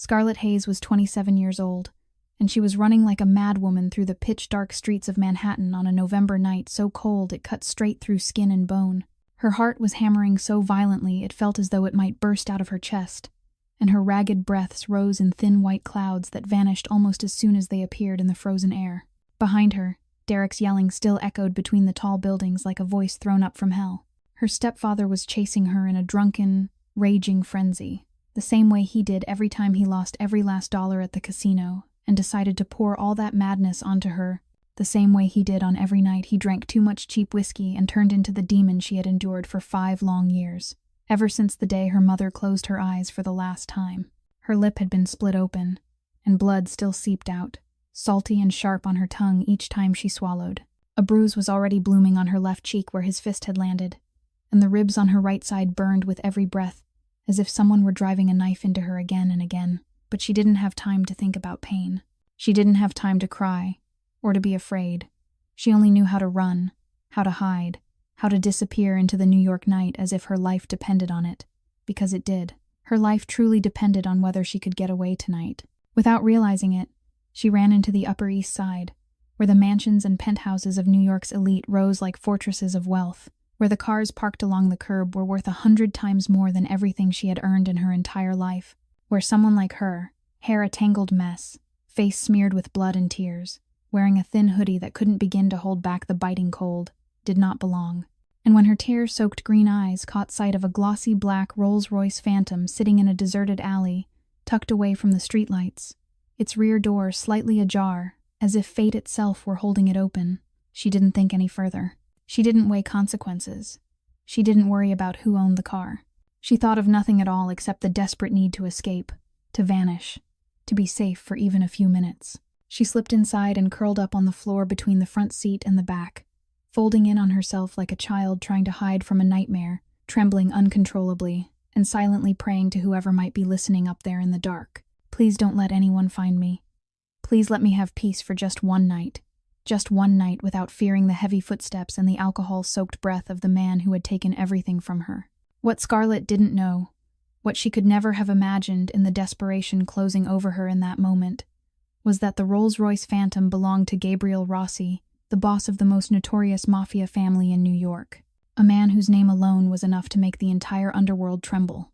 Scarlett Hayes was 27 years old, and she was running like a madwoman through the pitch-dark streets of Manhattan on a November night so cold it cut straight through skin and bone. Her heart was hammering so violently it felt as though it might burst out of her chest, and her ragged breaths rose in thin white clouds that vanished almost as soon as they appeared in the frozen air. Behind her, Derek's yelling still echoed between the tall buildings like a voice thrown up from hell. Her stepfather was chasing her in a drunken, raging frenzy, the same way he did every time he lost every last dollar at the casino and decided to pour all that madness onto her, the same way he did on every night he drank too much cheap whiskey and turned into the demon she had endured for 5 long years. Ever since the day her mother closed her eyes for the last time, her lip had been split open, and blood still seeped out, salty and sharp on her tongue each time she swallowed. A bruise was already blooming on her left cheek where his fist had landed, and the ribs on her right side burned with every breath, as if someone were driving a knife into her again and again. But she didn't have time to think about pain. She didn't have time to cry, or to be afraid. She only knew how to run, how to hide, how to disappear into the New York night as if her life depended on it, because it did. Her life truly depended on whether she could get away tonight. Without realizing it, she ran into the Upper East Side, where the mansions and penthouses of New York's elite rose like fortresses of wealth, where the cars parked along the curb were worth 100 times more than everything she had earned in her entire life, where someone like her, hair a tangled mess, face smeared with blood and tears, wearing a thin hoodie that couldn't begin to hold back the biting cold, did not belong. And when her tear-soaked green eyes caught sight of a glossy black Rolls-Royce Phantom sitting in a deserted alley, tucked away from the streetlights, its rear door slightly ajar, as if fate itself were holding it open, she didn't think any further. She didn't weigh consequences. She didn't worry about who owned the car. She thought of nothing at all except the desperate need to escape, to vanish, to be safe for even a few minutes. She slipped inside and curled up on the floor between the front seat and the back, folding in on herself like a child trying to hide from a nightmare, trembling uncontrollably, and silently praying to whoever might be listening up there in the dark. Please don't let anyone find me. Please let me have peace for just one night without fearing the heavy footsteps and the alcohol-soaked breath of the man who had taken everything from her. What Scarlett didn't know, what she could never have imagined in the desperation closing over her in that moment, was that the Rolls-Royce Phantom belonged to Gabriel Rossi, the boss of the most notorious mafia family in New York, a man whose name alone was enough to make the entire underworld tremble,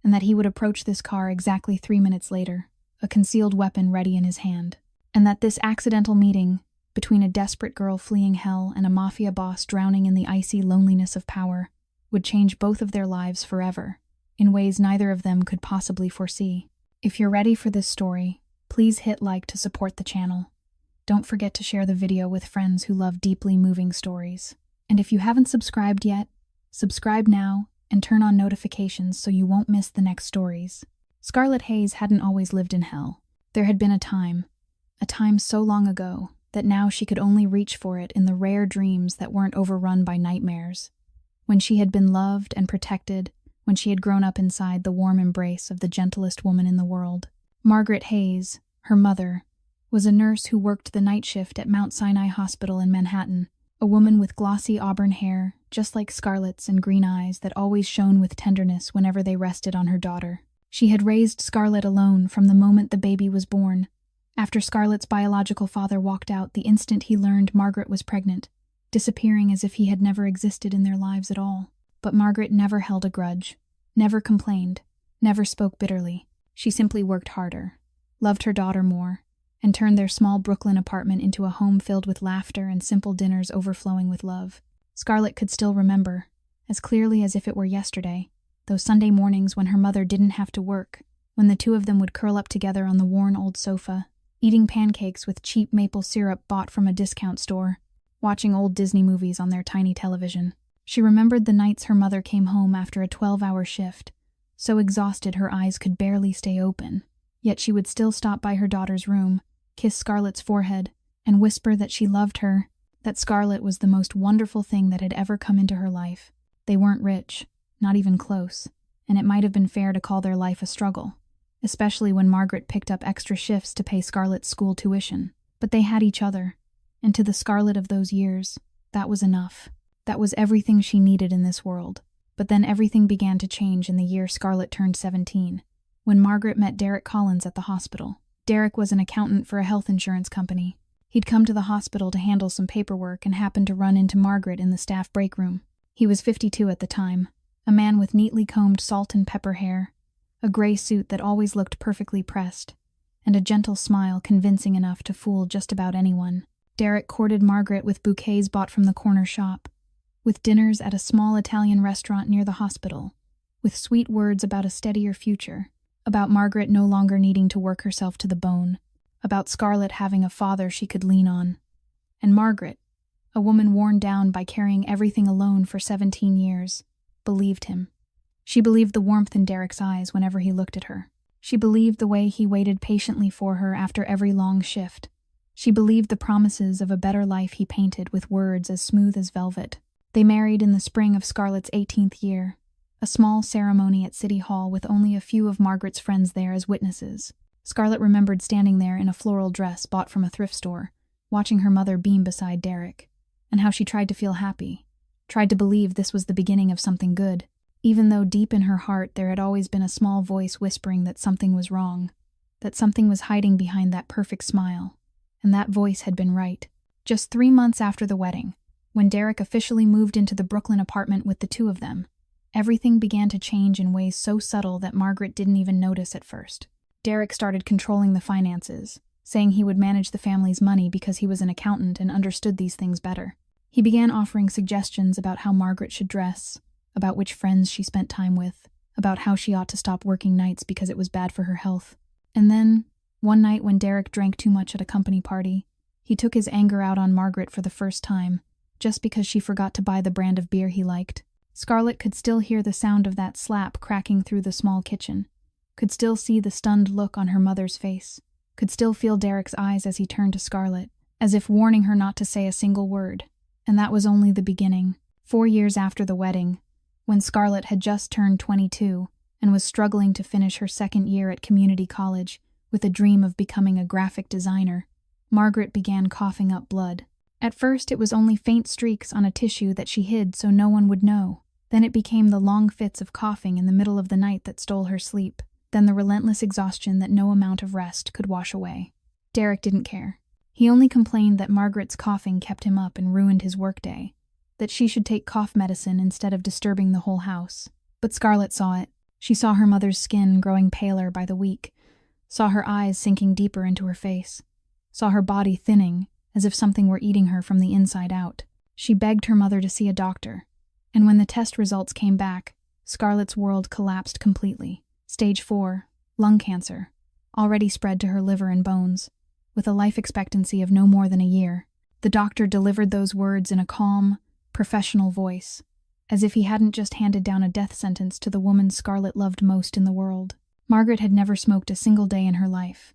and that he would approach this car exactly 3 minutes later, a concealed weapon ready in his hand, and that this accidental meeting between a desperate girl fleeing hell and a mafia boss drowning in the icy loneliness of power would change both of their lives forever, in ways neither of them could possibly foresee. If you're ready for this story, please hit like to support the channel. Don't forget to share the video with friends who love deeply moving stories. And if you haven't subscribed yet, subscribe now and turn on notifications so you won't miss the next stories. Scarlett Hayes hadn't always lived in hell. There had been a time so long ago, that now she could only reach for it in the rare dreams that weren't overrun by nightmares. When she had been loved and protected, when she had grown up inside the warm embrace of the gentlest woman in the world. Margaret Hayes, her mother, was a nurse who worked the night shift at Mount Sinai Hospital in Manhattan, a woman with glossy auburn hair, just like Scarlett's, and green eyes that always shone with tenderness whenever they rested on her daughter. She had raised Scarlett alone from the moment the baby was born. After Scarlett's biological father walked out the instant he learned Margaret was pregnant, disappearing as if he had never existed in their lives at all. But Margaret never held a grudge, never complained, never spoke bitterly. She simply worked harder, loved her daughter more, and turned their small Brooklyn apartment into a home filled with laughter and simple dinners overflowing with love. Scarlett could still remember, as clearly as if it were yesterday, those Sunday mornings when her mother didn't have to work, when the two of them would curl up together on the worn old sofa, eating pancakes with cheap maple syrup bought from a discount store, watching old Disney movies on their tiny television. She remembered the nights her mother came home after a 12-hour shift, so exhausted her eyes could barely stay open. Yet she would still stop by her daughter's room, kiss Scarlett's forehead, and whisper that she loved her, that Scarlett was the most wonderful thing that had ever come into her life. They weren't rich, not even close, and it might have been fair to call their life a struggle, especially when Margaret picked up extra shifts to pay Scarlett's school tuition. But they had each other, and to the Scarlett of those years, that was enough. That was everything she needed in this world. But then everything began to change in the year Scarlett turned 17. when Margaret met Derek Collins at the hospital. Derek was an accountant for a health insurance company. He'd come to the hospital to handle some paperwork and happened to run into Margaret in the staff break room. He was 52 at the time, a man with neatly combed salt and pepper hair, a gray suit that always looked perfectly pressed, and a gentle smile convincing enough to fool just about anyone. Derek courted Margaret with bouquets bought from the corner shop, with dinners at a small Italian restaurant near the hospital, with sweet words about a steadier future, about Margaret no longer needing to work herself to the bone, about Scarlett having a father she could lean on. And Margaret, a woman worn down by carrying everything alone for 17 years, believed him. She believed the warmth in Derek's eyes whenever he looked at her. She believed the way he waited patiently for her after every long shift. She believed the promises of a better life he painted with words as smooth as velvet. They married in the spring of Scarlett's 18th year, a small ceremony at City Hall with only a few of Margaret's friends there as witnesses. Scarlett remembered standing there in a floral dress bought from a thrift store, watching her mother beam beside Derek, and how she tried to feel happy, tried to believe this was the beginning of something good, even though deep in her heart there had always been a small voice whispering that something was wrong, that something was hiding behind that perfect smile, and that voice had been right. Just 3 months after the wedding, when Derek officially moved into the Brooklyn apartment with the two of them, everything began to change in ways so subtle that Margaret didn't even notice at first. Derek started controlling the finances, saying he would manage the family's money because he was an accountant and understood these things better. He began offering suggestions about how Margaret should dress, about which friends she spent time with, about how she ought to stop working nights because it was bad for her health. And then, one night when Derek drank too much at a company party, he took his anger out on Margaret for the first time, just because she forgot to buy the brand of beer he liked. Scarlett could still hear the sound of that slap cracking through the small kitchen, could still see the stunned look on her mother's face, could still feel Derek's eyes as he turned to Scarlett, as if warning her not to say a single word. And that was only the beginning. 4 years after the wedding, when Scarlett had just turned 22 and was struggling to finish her second year at community college with a dream of becoming a graphic designer, Margaret began coughing up blood. At first, it was only faint streaks on a tissue that she hid so no one would know. Then it became the long fits of coughing in the middle of the night that stole her sleep. Then the relentless exhaustion that no amount of rest could wash away. Derek didn't care. He only complained that Margaret's coughing kept him up and ruined his workday, that she should take cough medicine instead of disturbing the whole house. But Scarlett saw it. She saw her mother's skin growing paler by the week, saw her eyes sinking deeper into her face, saw her body thinning as if something were eating her from the inside out. She begged her mother to see a doctor, and when the test results came back, Scarlett's world collapsed completely. Stage 4, lung cancer, already spread to her liver and bones, with a life expectancy of no more than a year. The doctor delivered those words in a calm, professional voice, as if he hadn't just handed down a death sentence to the woman Scarlett loved most in the world. Margaret had never smoked a single day in her life,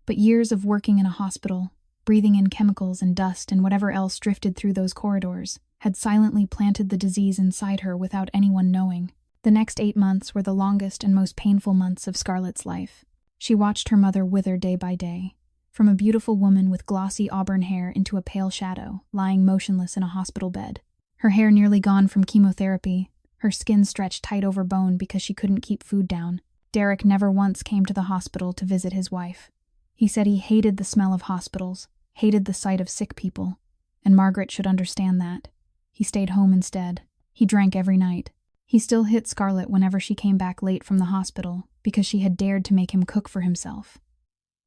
but years of working in a hospital, breathing in chemicals and dust and whatever else drifted through those corridors, had silently planted the disease inside her without anyone knowing. The next 8 months were the longest and most painful months of Scarlett's life. She watched her mother wither day by day, from a beautiful woman with glossy auburn hair into a pale shadow, lying motionless in a hospital bed. Her hair nearly gone from chemotherapy, her skin stretched tight over bone because she couldn't keep food down. Derek never once came to the hospital to visit his wife. He said he hated the smell of hospitals, hated the sight of sick people, and Margaret should understand that. He stayed home instead. He drank every night. He still hit Scarlett whenever she came back late from the hospital because she had dared to make him cook for himself.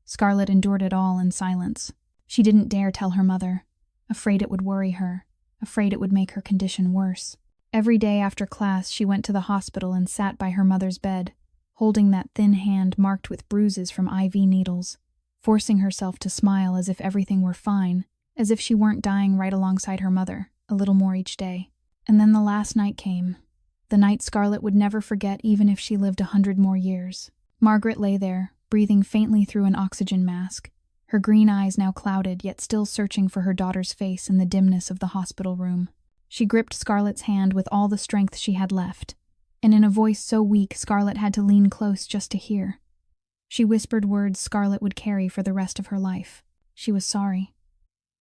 Scarlett endured it all in silence. She didn't dare tell her mother, afraid it would worry her, afraid it would make her condition worse. Every day after class, she went to the hospital and sat by her mother's bed, holding that thin hand marked with bruises from IV needles, forcing herself to smile as if everything were fine, as if she weren't dying right alongside her mother, a little more each day. And then the last night came. The night Scarlett would never forget even if she lived 100 more years. Margaret lay there, breathing faintly through an oxygen mask, her green eyes now clouded yet still searching for her daughter's face in the dimness of the hospital room. She gripped Scarlett's hand with all the strength she had left, and in a voice so weak Scarlett had to lean close just to hear. She whispered words Scarlett would carry for the rest of her life. She was sorry.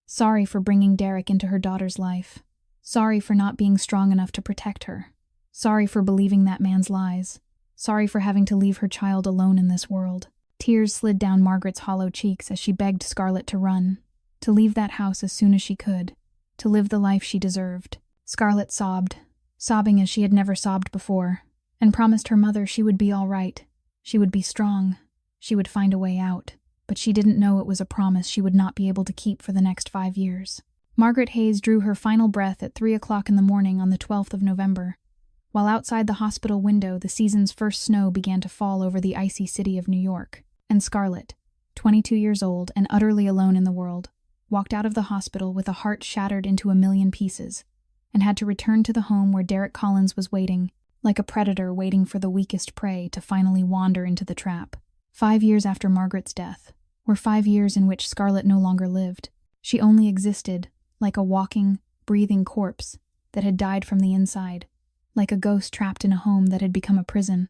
Sorry for bringing Derek into her daughter's life. Sorry for not being strong enough to protect her. Sorry for believing that man's lies. sorry for having to leave her child alone in this world. Tears slid down Margaret's hollow cheeks as she begged Scarlett to run, to leave that house as soon as she could, to live the life she deserved. Scarlett sobbed, sobbing as she had never sobbed before, and promised her mother she would be all right. She would be strong. She would find a way out. But she didn't know it was a promise she would not be able to keep for the next 5 years. Margaret Hayes drew her final breath at 3 o'clock in the morning on the 12th of November. While outside the hospital window, the season's first snow began to fall over the icy city of New York. And Scarlett, 22 years old and utterly alone in the world, walked out of the hospital with a heart shattered into a million pieces, and had to return to the home where Derek Collins was waiting, like a predator waiting for the weakest prey to finally wander into the trap. 5 years after Margaret's death were 5 years in which Scarlett no longer lived. She only existed, like a walking, breathing corpse that had died from the inside, like a ghost trapped in a home that had become a prison,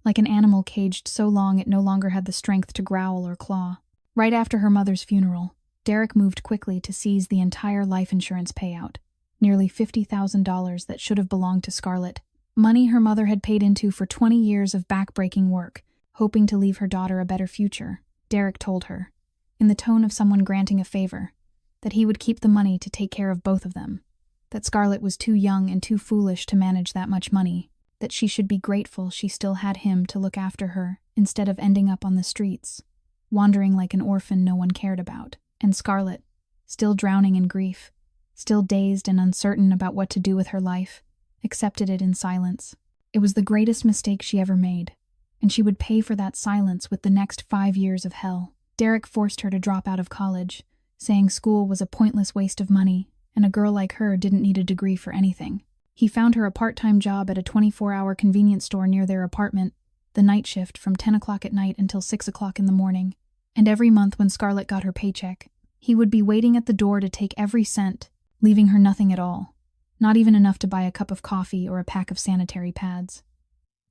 like an animal caged so long it no longer had the strength to growl or claw. Right after her mother's funeral, Derek moved quickly to seize the entire life insurance payout, nearly $50,000 that should have belonged to Scarlett, money her mother had paid into for 20 years of back-breaking work, hoping to leave her daughter a better future. Derek told her, in the tone of someone granting a favor, that he would keep the money to take care of both of them, that Scarlett was too young and too foolish to manage that much money, that she should be grateful she still had him to look after her instead of ending up on the streets, wandering like an orphan no one cared about. And Scarlett, still drowning in grief, still dazed and uncertain about what to do with her life, accepted it in silence. It was the greatest mistake she ever made, and she would pay for that silence with the next 5 years of hell. Derek forced her to drop out of college, saying school was a pointless waste of money, and a girl like her didn't need a degree for anything. He found her a part-time job at a 24-hour convenience store near their apartment, the night shift from 10 o'clock at night until 6 o'clock in the morning. And every month when Scarlett got her paycheck, he would be waiting at the door to take every cent, leaving her nothing at all, not even enough to buy a cup of coffee or a pack of sanitary pads.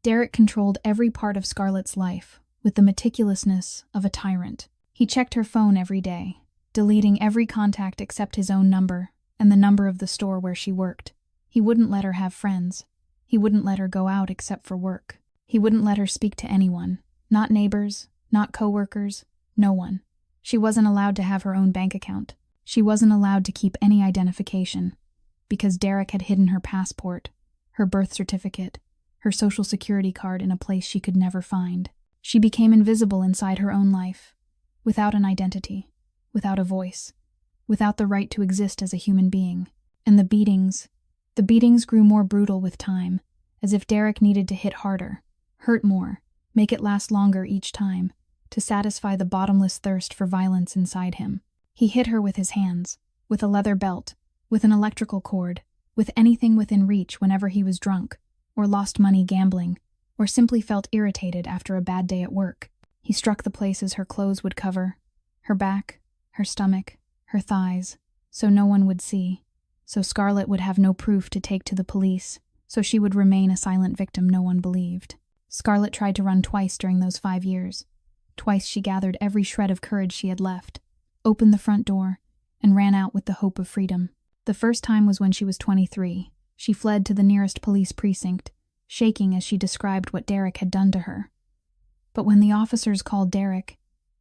Derek controlled every part of Scarlett's life with the meticulousness of a tyrant. He checked her phone every day, deleting every contact except his own number and the number of the store where she worked. He wouldn't let her have friends. He wouldn't let her go out except for work. He wouldn't let her speak to anyone, not neighbors, not coworkers, no one. She wasn't allowed to have her own bank account. She wasn't allowed to keep any identification, because Derek had hidden her passport, her birth certificate, her social security card in a place she could never find. She became invisible inside her own life, without an identity, without a voice, without the right to exist as a human being. And the beatings grew more brutal with time, as if Derek needed to hit harder, hurt more, make it last longer each time, to satisfy the bottomless thirst for violence inside him. He hit her with his hands, with a leather belt, with an electrical cord, with anything within reach whenever he was drunk, or lost money gambling, or simply felt irritated after a bad day at work. He struck the places her clothes would cover, her back, her stomach, her thighs, so no one would see, so Scarlett would have no proof to take to the police, so she would remain a silent victim no one believed. Scarlett tried to run twice during those 5 years. Twice she gathered every shred of courage she had left, opened the front door, and ran out with the hope of freedom. The first time was when she was 23. She fled to the nearest police precinct, shaking as she described what Derek had done to her. But when the officers called Derek,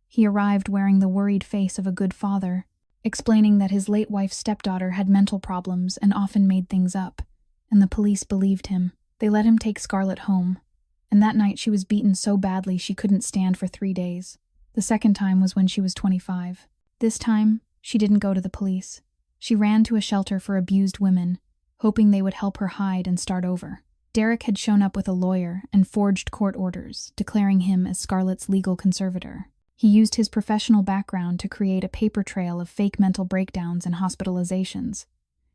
he arrived wearing the worried face of a good father, explaining that his late wife's stepdaughter had mental problems and often made things up, and the police believed him. They let him take Scarlett home, and that night she was beaten so badly she couldn't stand for 3 days. The second time was when she was 25. This time, she didn't go to the police. She ran to a shelter for abused women, hoping they would help her hide and start over. Derek had shown up with a lawyer and forged court orders, declaring him as Scarlett's legal conservator. He used his professional background to create a paper trail of fake mental breakdowns and hospitalizations,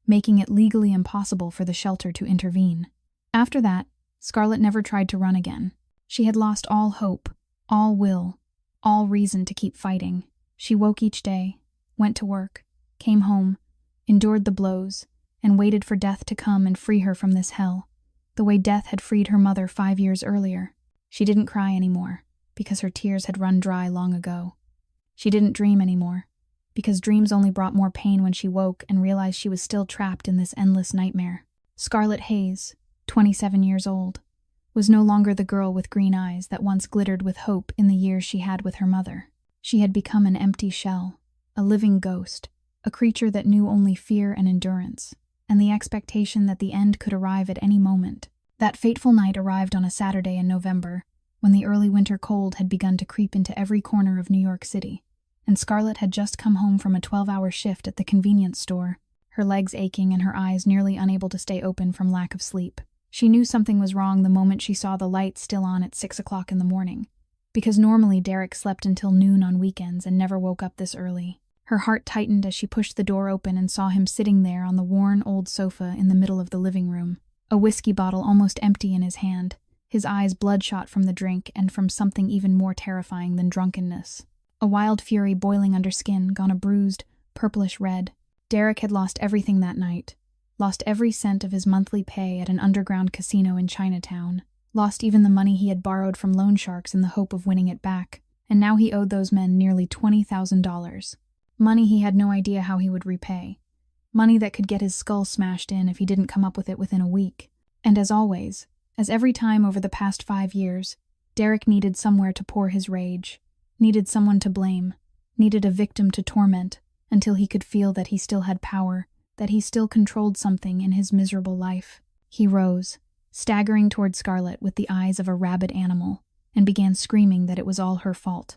making it legally impossible for the shelter to intervene. After that, Scarlett never tried to run again. She had lost all hope, all will, all reason to keep fighting. She woke each day, went to work, came home, endured the blows, and waited for death to come and free her from this hell, the way death had freed her mother 5 years earlier. She didn't cry anymore, because her tears had run dry long ago. She didn't dream anymore, because dreams only brought more pain when she woke and realized she was still trapped in this endless nightmare. Scarlett Hayes, 27 years old, was no longer the girl with green eyes that once glittered with hope in the years she had with her mother. She had become an empty shell, a living ghost, a creature that knew only fear and endurance, and the expectation that the end could arrive at any moment. That fateful night arrived on a Saturday in November, when the early winter cold had begun to creep into every corner of New York City, and Scarlett had just come home from a 12-hour shift at the convenience store, her legs aching and her eyes nearly unable to stay open from lack of sleep. She knew something was wrong the moment she saw the lights still on at 6 o'clock in the morning, because normally Derek slept until noon on weekends and never woke up this early. Her heart tightened as she pushed the door open and saw him sitting there on the worn old sofa in the middle of the living room, a whiskey bottle almost empty in his hand, his eyes bloodshot from the drink and from something even more terrifying than drunkenness. A wild fury boiling under skin, gone a bruised, purplish red. Derek had lost everything that night, lost every cent of his monthly pay at an underground casino in Chinatown, lost even the money he had borrowed from loan sharks in the hope of winning it back, and now he owed those men nearly $20,000. Money he had no idea how he would repay. Money that could get his skull smashed in if he didn't come up with it within a week. And as always, as every time over the past 5 years, Derek needed somewhere to pour his rage, needed someone to blame, needed a victim to torment, until he could feel that he still had power, that he still controlled something in his miserable life. He rose, staggering toward Scarlett with the eyes of a rabid animal, and began screaming that it was all her fault,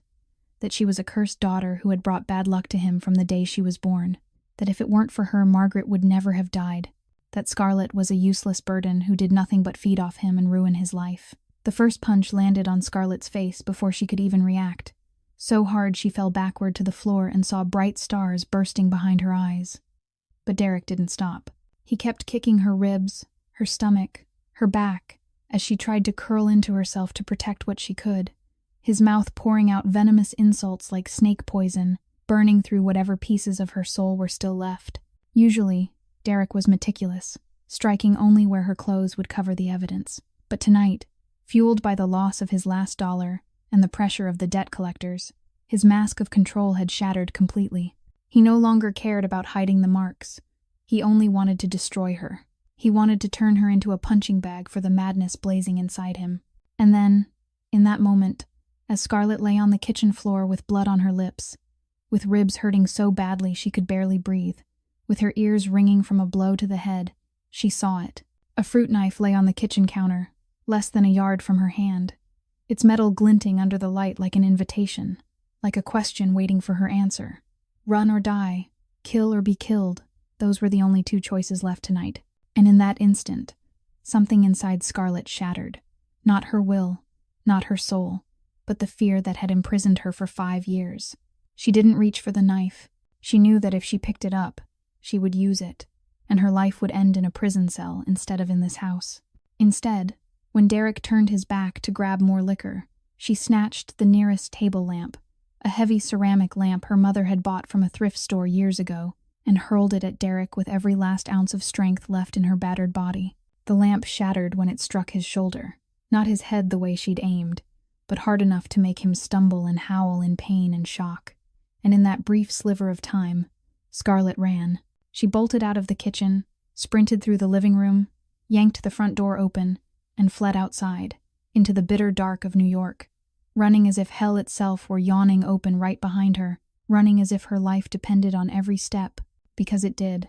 that she was a cursed daughter who had brought bad luck to him from the day she was born, that if it weren't for her, Margaret would never have died, that Scarlett was a useless burden who did nothing but feed off him and ruin his life. The first punch landed on Scarlett's face before she could even react, so hard she fell backward to the floor and saw bright stars bursting behind her eyes. But Derek didn't stop. He kept kicking her ribs, her stomach, her back, as she tried to curl into herself to protect what she could, his mouth pouring out venomous insults like snake poison, burning through whatever pieces of her soul were still left. Usually, Derek was meticulous, striking only where her clothes would cover the evidence. But tonight, fueled by the loss of his last dollar and the pressure of the debt collectors, his mask of control had shattered completely. He no longer cared about hiding the marks. He only wanted to destroy her. He wanted to turn her into a punching bag for the madness blazing inside him. And then, in that moment, as Scarlett lay on the kitchen floor with blood on her lips, with ribs hurting so badly she could barely breathe, with her ears ringing from a blow to the head, she saw it. A fruit knife lay on the kitchen counter, less than a yard from her hand, its metal glinting under the light like an invitation, like a question waiting for her answer. Run or die, kill or be killed, those were the only two choices left tonight. And in that instant, something inside Scarlett shattered. Not her will, not her soul, but the fear that had imprisoned her for 5 years. She didn't reach for the knife. She knew that if she picked it up, she would use it, and her life would end in a prison cell instead of in this house. Instead, when Derek turned his back to grab more liquor, she snatched the nearest table lamp, a heavy ceramic lamp her mother had bought from a thrift store years ago, and hurled it at Derek with every last ounce of strength left in her battered body. The lamp shattered when it struck his shoulder, not his head the way she'd aimed, but hard enough to make him stumble and howl in pain and shock. And in that brief sliver of time, Scarlett ran. She bolted out of the kitchen, sprinted through the living room, yanked the front door open, and fled outside, into the bitter dark of New York, running as if hell itself were yawning open right behind her, running as if her life depended on every step, because it did.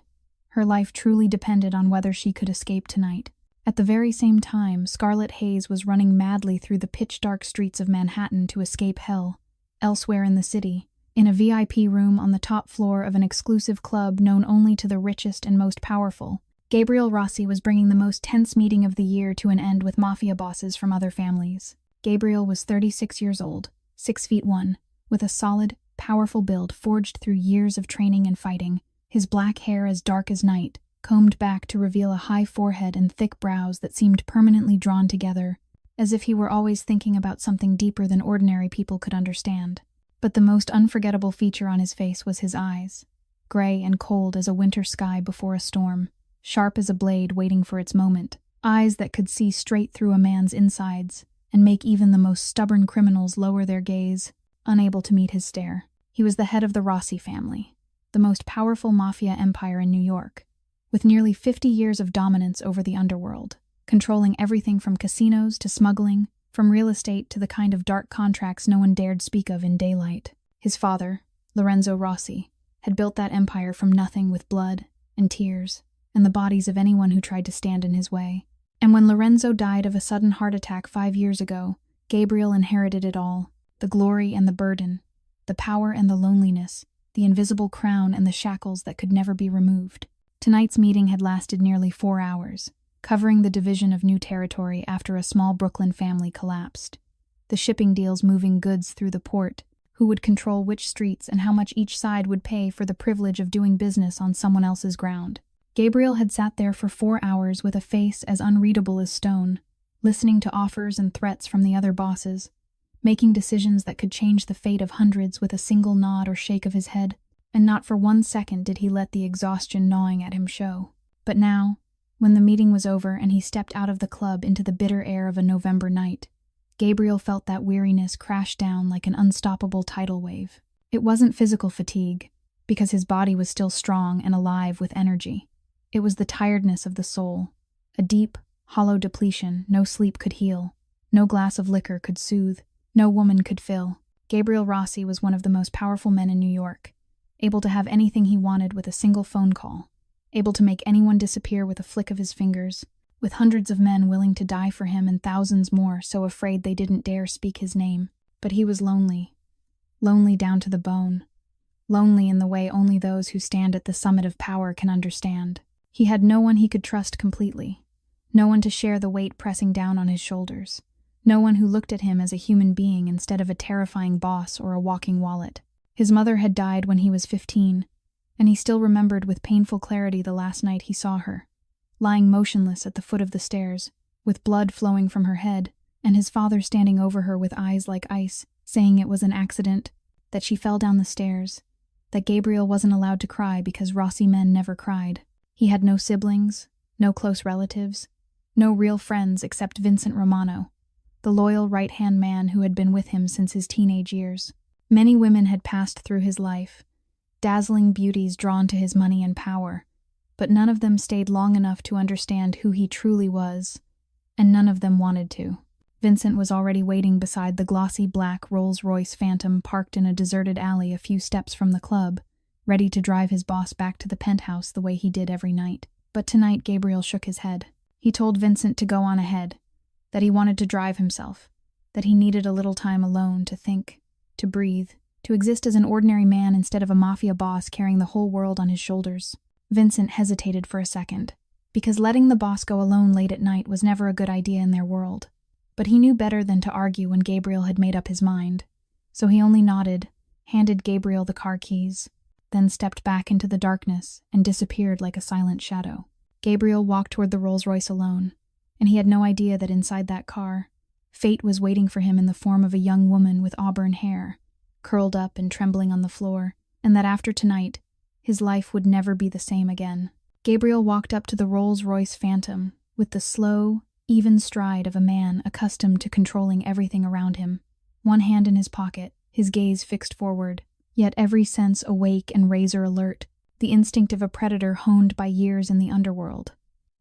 Her life truly depended on whether she could escape tonight. At the very same time, Scarlett Hayes was running madly through the pitch-dark streets of Manhattan to escape hell. Elsewhere in the city, in a VIP room on the top floor of an exclusive club known only to the richest and most powerful, Gabriel Rossi was bringing the most tense meeting of the year to an end with mafia bosses from other families. Gabriel was 36 years old, 6'1", with a solid, powerful build forged through years of training and fighting, his black hair as dark as night, combed back to reveal a high forehead and thick brows that seemed permanently drawn together, as if he were always thinking about something deeper than ordinary people could understand. But the most unforgettable feature on his face was his eyes, gray and cold as a winter sky before a storm, sharp as a blade waiting for its moment, eyes that could see straight through a man's insides and make even the most stubborn criminals lower their gaze, unable to meet his stare. He was the head of the Rossi family, the most powerful mafia empire in New York, with nearly 50 years of dominance over the underworld. controlling everything from casinos to smuggling, from real estate to the kind of dark contracts no one dared speak of in daylight. His father, Lorenzo Rossi, had built that empire from nothing with blood and tears and the bodies of anyone who tried to stand in his way. And when Lorenzo died of a sudden heart attack 5 years ago, Gabriel inherited it all, the glory and the burden, the power and the loneliness, the invisible crown and the shackles that could never be removed. Tonight's meeting had lasted nearly 4 hours, covering the division of new territory after a small Brooklyn family collapsed. The shipping deals moving goods through the port, who would control which streets and how much each side would pay for the privilege of doing business on someone else's ground. Gabriel had sat there for 4 hours with a face as unreadable as stone, listening to offers and threats from the other bosses, making decisions that could change the fate of hundreds with a single nod or shake of his head, and not for 1 second did he let the exhaustion gnawing at him show. But now, when the meeting was over and he stepped out of the club into the bitter air of a November night, Gabriel felt that weariness crash down like an unstoppable tidal wave. It wasn't physical fatigue, because his body was still strong and alive with energy. It was the tiredness of the soul, a deep, hollow depletion no sleep could heal, no glass of liquor could soothe, no woman could fill. Gabriel Rossi was one of the most powerful men in New York, able to have anything he wanted with a single phone call, able to make anyone disappear with a flick of his fingers, with hundreds of men willing to die for him and thousands more so afraid they didn't dare speak his name. But he was lonely. Lonely down to the bone. Lonely in the way only those who stand at the summit of power can understand. He had no one he could trust completely. No one to share the weight pressing down on his shoulders. No one who looked at him as a human being instead of a terrifying boss or a walking wallet. His mother had died when he was 15, and he still remembered with painful clarity the last night he saw her, lying motionless at the foot of the stairs, with blood flowing from her head, and his father standing over her with eyes like ice, saying it was an accident, that she fell down the stairs, that Gabriel wasn't allowed to cry because Rossi men never cried. He had no siblings, no close relatives, no real friends except Vincent Romano, the loyal right-hand man who had been with him since his teenage years. Many women had passed through his life, dazzling beauties drawn to his money and power, but none of them stayed long enough to understand who he truly was, and none of them wanted to. Vincent was already waiting beside the glossy black Rolls-Royce Phantom parked in a deserted alley a few steps from the club, ready to drive his boss back to the penthouse the way he did every night. But tonight Gabriel shook his head. He told Vincent to go on ahead, that he wanted to drive himself, that he needed a little time alone to think, to breathe, to exist as an ordinary man instead of a mafia boss carrying the whole world on his shoulders. Vincent hesitated for a second, because letting the boss go alone late at night was never a good idea in their world. But he knew better than to argue when Gabriel had made up his mind, so he only nodded, handed Gabriel the car keys, then stepped back into the darkness and disappeared like a silent shadow. Gabriel walked toward the Rolls-Royce alone, and he had no idea that inside that car, fate was waiting for him in the form of a young woman with auburn hair, curled up and trembling on the floor, and that after tonight, his life would never be the same again. Gabriel walked up to the Rolls-Royce Phantom with the slow, even stride of a man accustomed to controlling everything around him, one hand in his pocket, his gaze fixed forward, yet every sense awake and razor alert, the instinct of a predator honed by years in the underworld.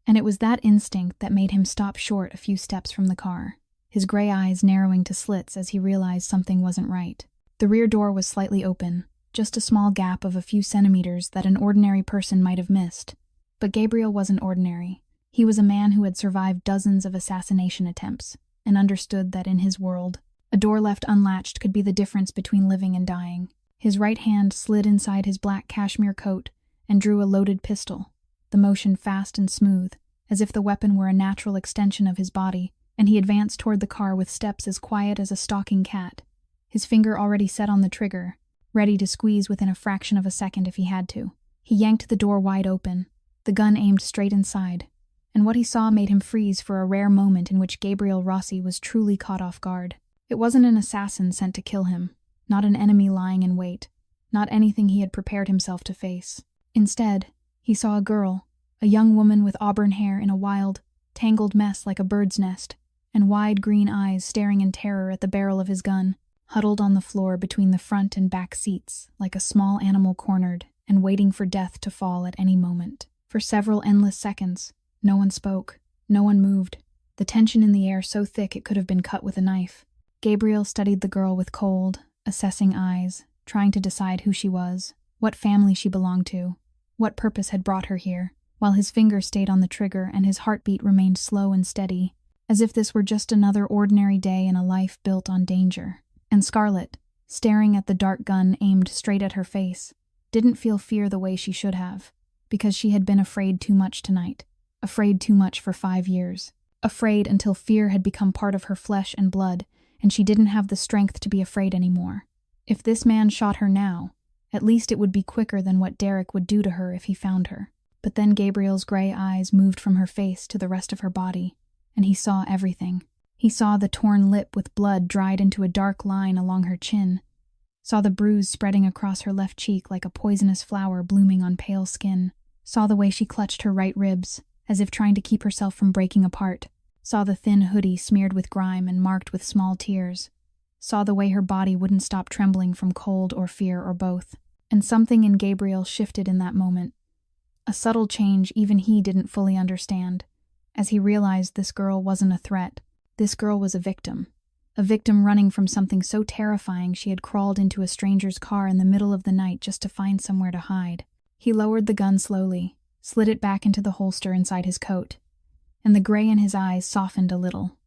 And it was that instinct that made him stop short a few steps from the car, his gray eyes narrowing to slits as he realized something wasn't right. The rear door was slightly open, just a small gap of a few centimeters that an ordinary person might have missed. But Gabriel wasn't ordinary. He was a man who had survived dozens of assassination attempts, and understood that in his world, a door left unlatched could be the difference between living and dying. His right hand slid inside his black cashmere coat and drew a loaded pistol, the motion fast and smooth, as if the weapon were a natural extension of his body, and he advanced toward the car with steps as quiet as a stalking cat, his finger already set on the trigger, ready to squeeze within a fraction of a second if he had to. He yanked the door wide open, the gun aimed straight inside, and what he saw made him freeze for a rare moment in which Gabriel Rossi was truly caught off guard. It wasn't an assassin sent to kill him, not an enemy lying in wait, not anything he had prepared himself to face. Instead, he saw a girl, a young woman with auburn hair in a wild, tangled mess like a bird's nest, and wide green eyes staring in terror at the barrel of his gun, huddled on the floor between the front and back seats like a small animal cornered and waiting for death to fall at any moment. For several endless seconds, no one spoke. No one moved, the tension in the air so thick it could have been cut with a knife. Gabriel studied the girl with cold, assessing eyes, trying to decide who she was, what family she belonged to, what purpose had brought her here, while his finger stayed on the trigger and his heartbeat remained slow and steady, as if this were just another ordinary day in a life built on danger. And Scarlett, staring at the dark gun aimed straight at her face, didn't feel fear the way she should have, because she had been afraid too much tonight, afraid too much for 5 years, afraid until fear had become part of her flesh and blood, and she didn't have the strength to be afraid anymore. If this man shot her now, at least it would be quicker than what Derek would do to her if he found her. But then Gabriel's gray eyes moved from her face to the rest of her body, and he saw everything. He saw the torn lip with blood dried into a dark line along her chin, saw the bruise spreading across her left cheek like a poisonous flower blooming on pale skin, saw the way she clutched her right ribs, as if trying to keep herself from breaking apart, saw the thin hoodie smeared with grime and marked with small tears, saw the way her body wouldn't stop trembling from cold or fear or both. And something in Gabriel shifted in that moment. A subtle change even he didn't fully understand, as he realized this girl wasn't a threat. This girl was a victim running from something so terrifying she had crawled into a stranger's car in the middle of the night just to find somewhere to hide. He lowered the gun slowly, slid it back into the holster inside his coat, and the gray in his eyes softened a little.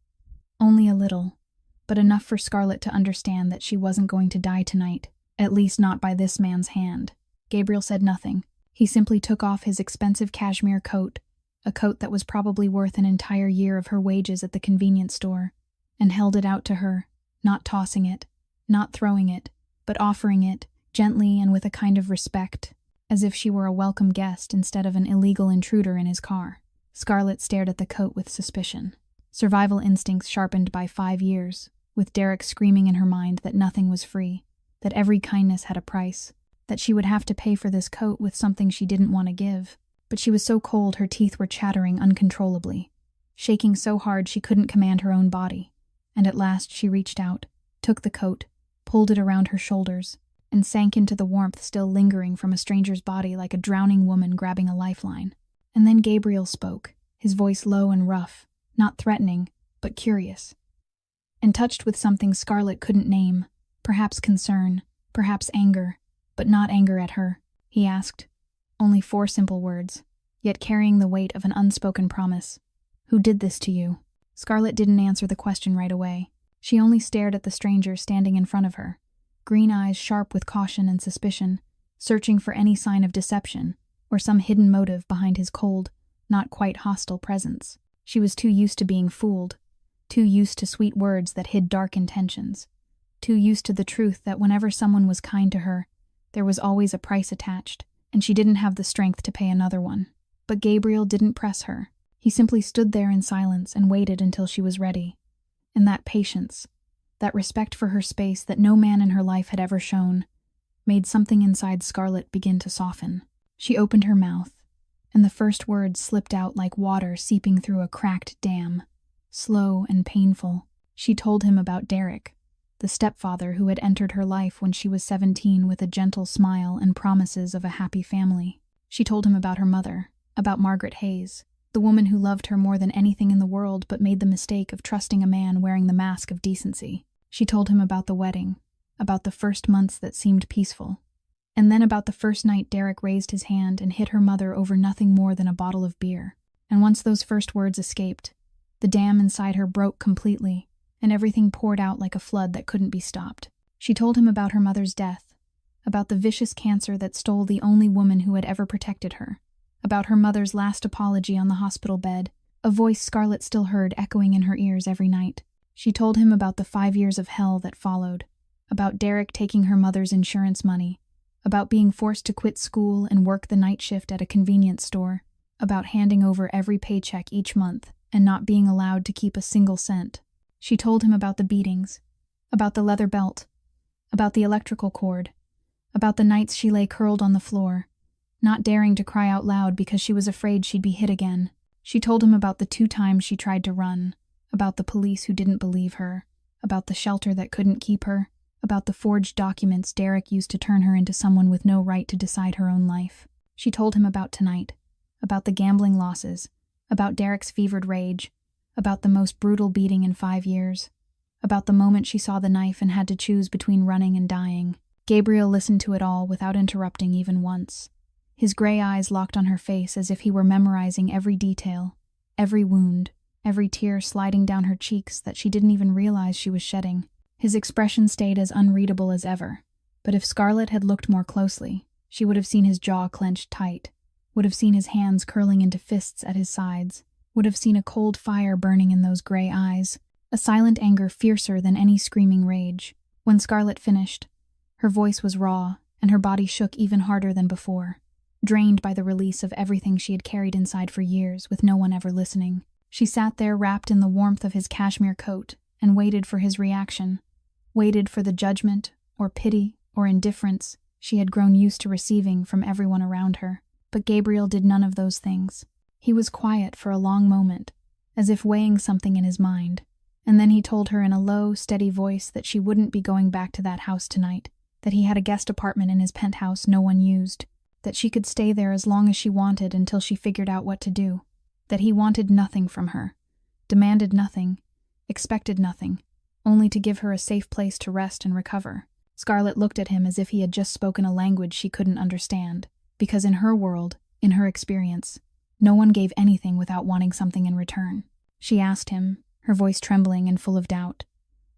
Only a little, but enough for Scarlett to understand that she wasn't going to die tonight, at least not by this man's hand. Gabriel said nothing. He simply took off his expensive cashmere coat, a coat that was probably worth an entire year of her wages at the convenience store, and held it out to her, not tossing it, not throwing it, but offering it, gently and with a kind of respect, as if she were a welcome guest instead of an illegal intruder in his car. Scarlett stared at the coat with suspicion. Survival instincts sharpened by 5 years, with Derek screaming in her mind that nothing was free, that every kindness had a price, that she would have to pay for this coat with something she didn't want to give. But she was so cold her teeth were chattering uncontrollably, shaking so hard she couldn't command her own body. And at last she reached out, took the coat, pulled it around her shoulders, and sank into the warmth still lingering from a stranger's body like a drowning woman grabbing a lifeline. And then Gabriel spoke, his voice low and rough, not threatening, but curious, and touched with something Scarlett couldn't name, perhaps concern, perhaps anger, but not anger at her. He asked, only 4 simple words, yet carrying the weight of an unspoken promise. Who did this to you? Scarlett didn't answer the question right away. She only stared at the stranger standing in front of her, green eyes sharp with caution and suspicion, searching for any sign of deception or some hidden motive behind his cold, not quite hostile presence. She was too used to being fooled, too used to sweet words that hid dark intentions, too used to the truth that whenever someone was kind to her, there was always a price attached, and she didn't have the strength to pay another one. But Gabriel didn't press her. He simply stood there in silence and waited until she was ready. And that patience, that respect for her space that no man in her life had ever shown, made something inside Scarlett begin to soften. She opened her mouth, and the first words slipped out like water seeping through a cracked dam, slow and painful. She told him about Derek, the stepfather who had entered her life when she was 17 with a gentle smile and promises of a happy family. She told him about her mother, about Margaret Hayes, the woman who loved her more than anything in the world but made the mistake of trusting a man wearing the mask of decency. She told him about the wedding, about the first months that seemed peaceful, and then about the first night Derek raised his hand and hit her mother over nothing more than a bottle of beer. And once those first words escaped, the dam inside her broke completely, and everything poured out like a flood that couldn't be stopped. She told him about her mother's death, about the vicious cancer that stole the only woman who had ever protected her, about her mother's last apology on the hospital bed, a voice Scarlett still heard echoing in her ears every night. She told him about the 5 years of hell that followed, about Derek taking her mother's insurance money, about being forced to quit school and work the night shift at a convenience store, about handing over every paycheck each month and not being allowed to keep a single cent. She told him about the beatings, about the leather belt, about the electrical cord, about the nights she lay curled on the floor, not daring to cry out loud because she was afraid she'd be hit again. She told him about the 2 times she tried to run, about the police who didn't believe her, about the shelter that couldn't keep her, about the forged documents Derek used to turn her into someone with no right to decide her own life. She told him about tonight, about the gambling losses, about Derek's fevered rage, about the most brutal beating in 5 years, about the moment she saw the knife and had to choose between running and dying. Gabriel listened to it all without interrupting even once. His gray eyes locked on her face as if he were memorizing every detail, every wound, every tear sliding down her cheeks that she didn't even realize she was shedding. His expression stayed as unreadable as ever, but if Scarlett had looked more closely, she would have seen his jaw clenched tight, would have seen his hands curling into fists at his sides, would have seen a cold fire burning in those gray eyes, a silent anger fiercer than any screaming rage. When Scarlett finished, her voice was raw, and her body shook even harder than before, drained by the release of everything she had carried inside for years with no one ever listening. She sat there wrapped in the warmth of his cashmere coat and waited for his reaction, waited for the judgment or pity or indifference she had grown used to receiving from everyone around her. But Gabriel did none of those things. He was quiet for a long moment, as if weighing something in his mind, and then he told her in a low, steady voice that she wouldn't be going back to that house tonight, that he had a guest apartment in his penthouse no one used, that she could stay there as long as she wanted until she figured out what to do, that he wanted nothing from her, demanded nothing, expected nothing, only to give her a safe place to rest and recover. Scarlett looked at him as if he had just spoken a language she couldn't understand, because in her world, in her experience, no one gave anything without wanting something in return. She asked him, her voice trembling and full of doubt,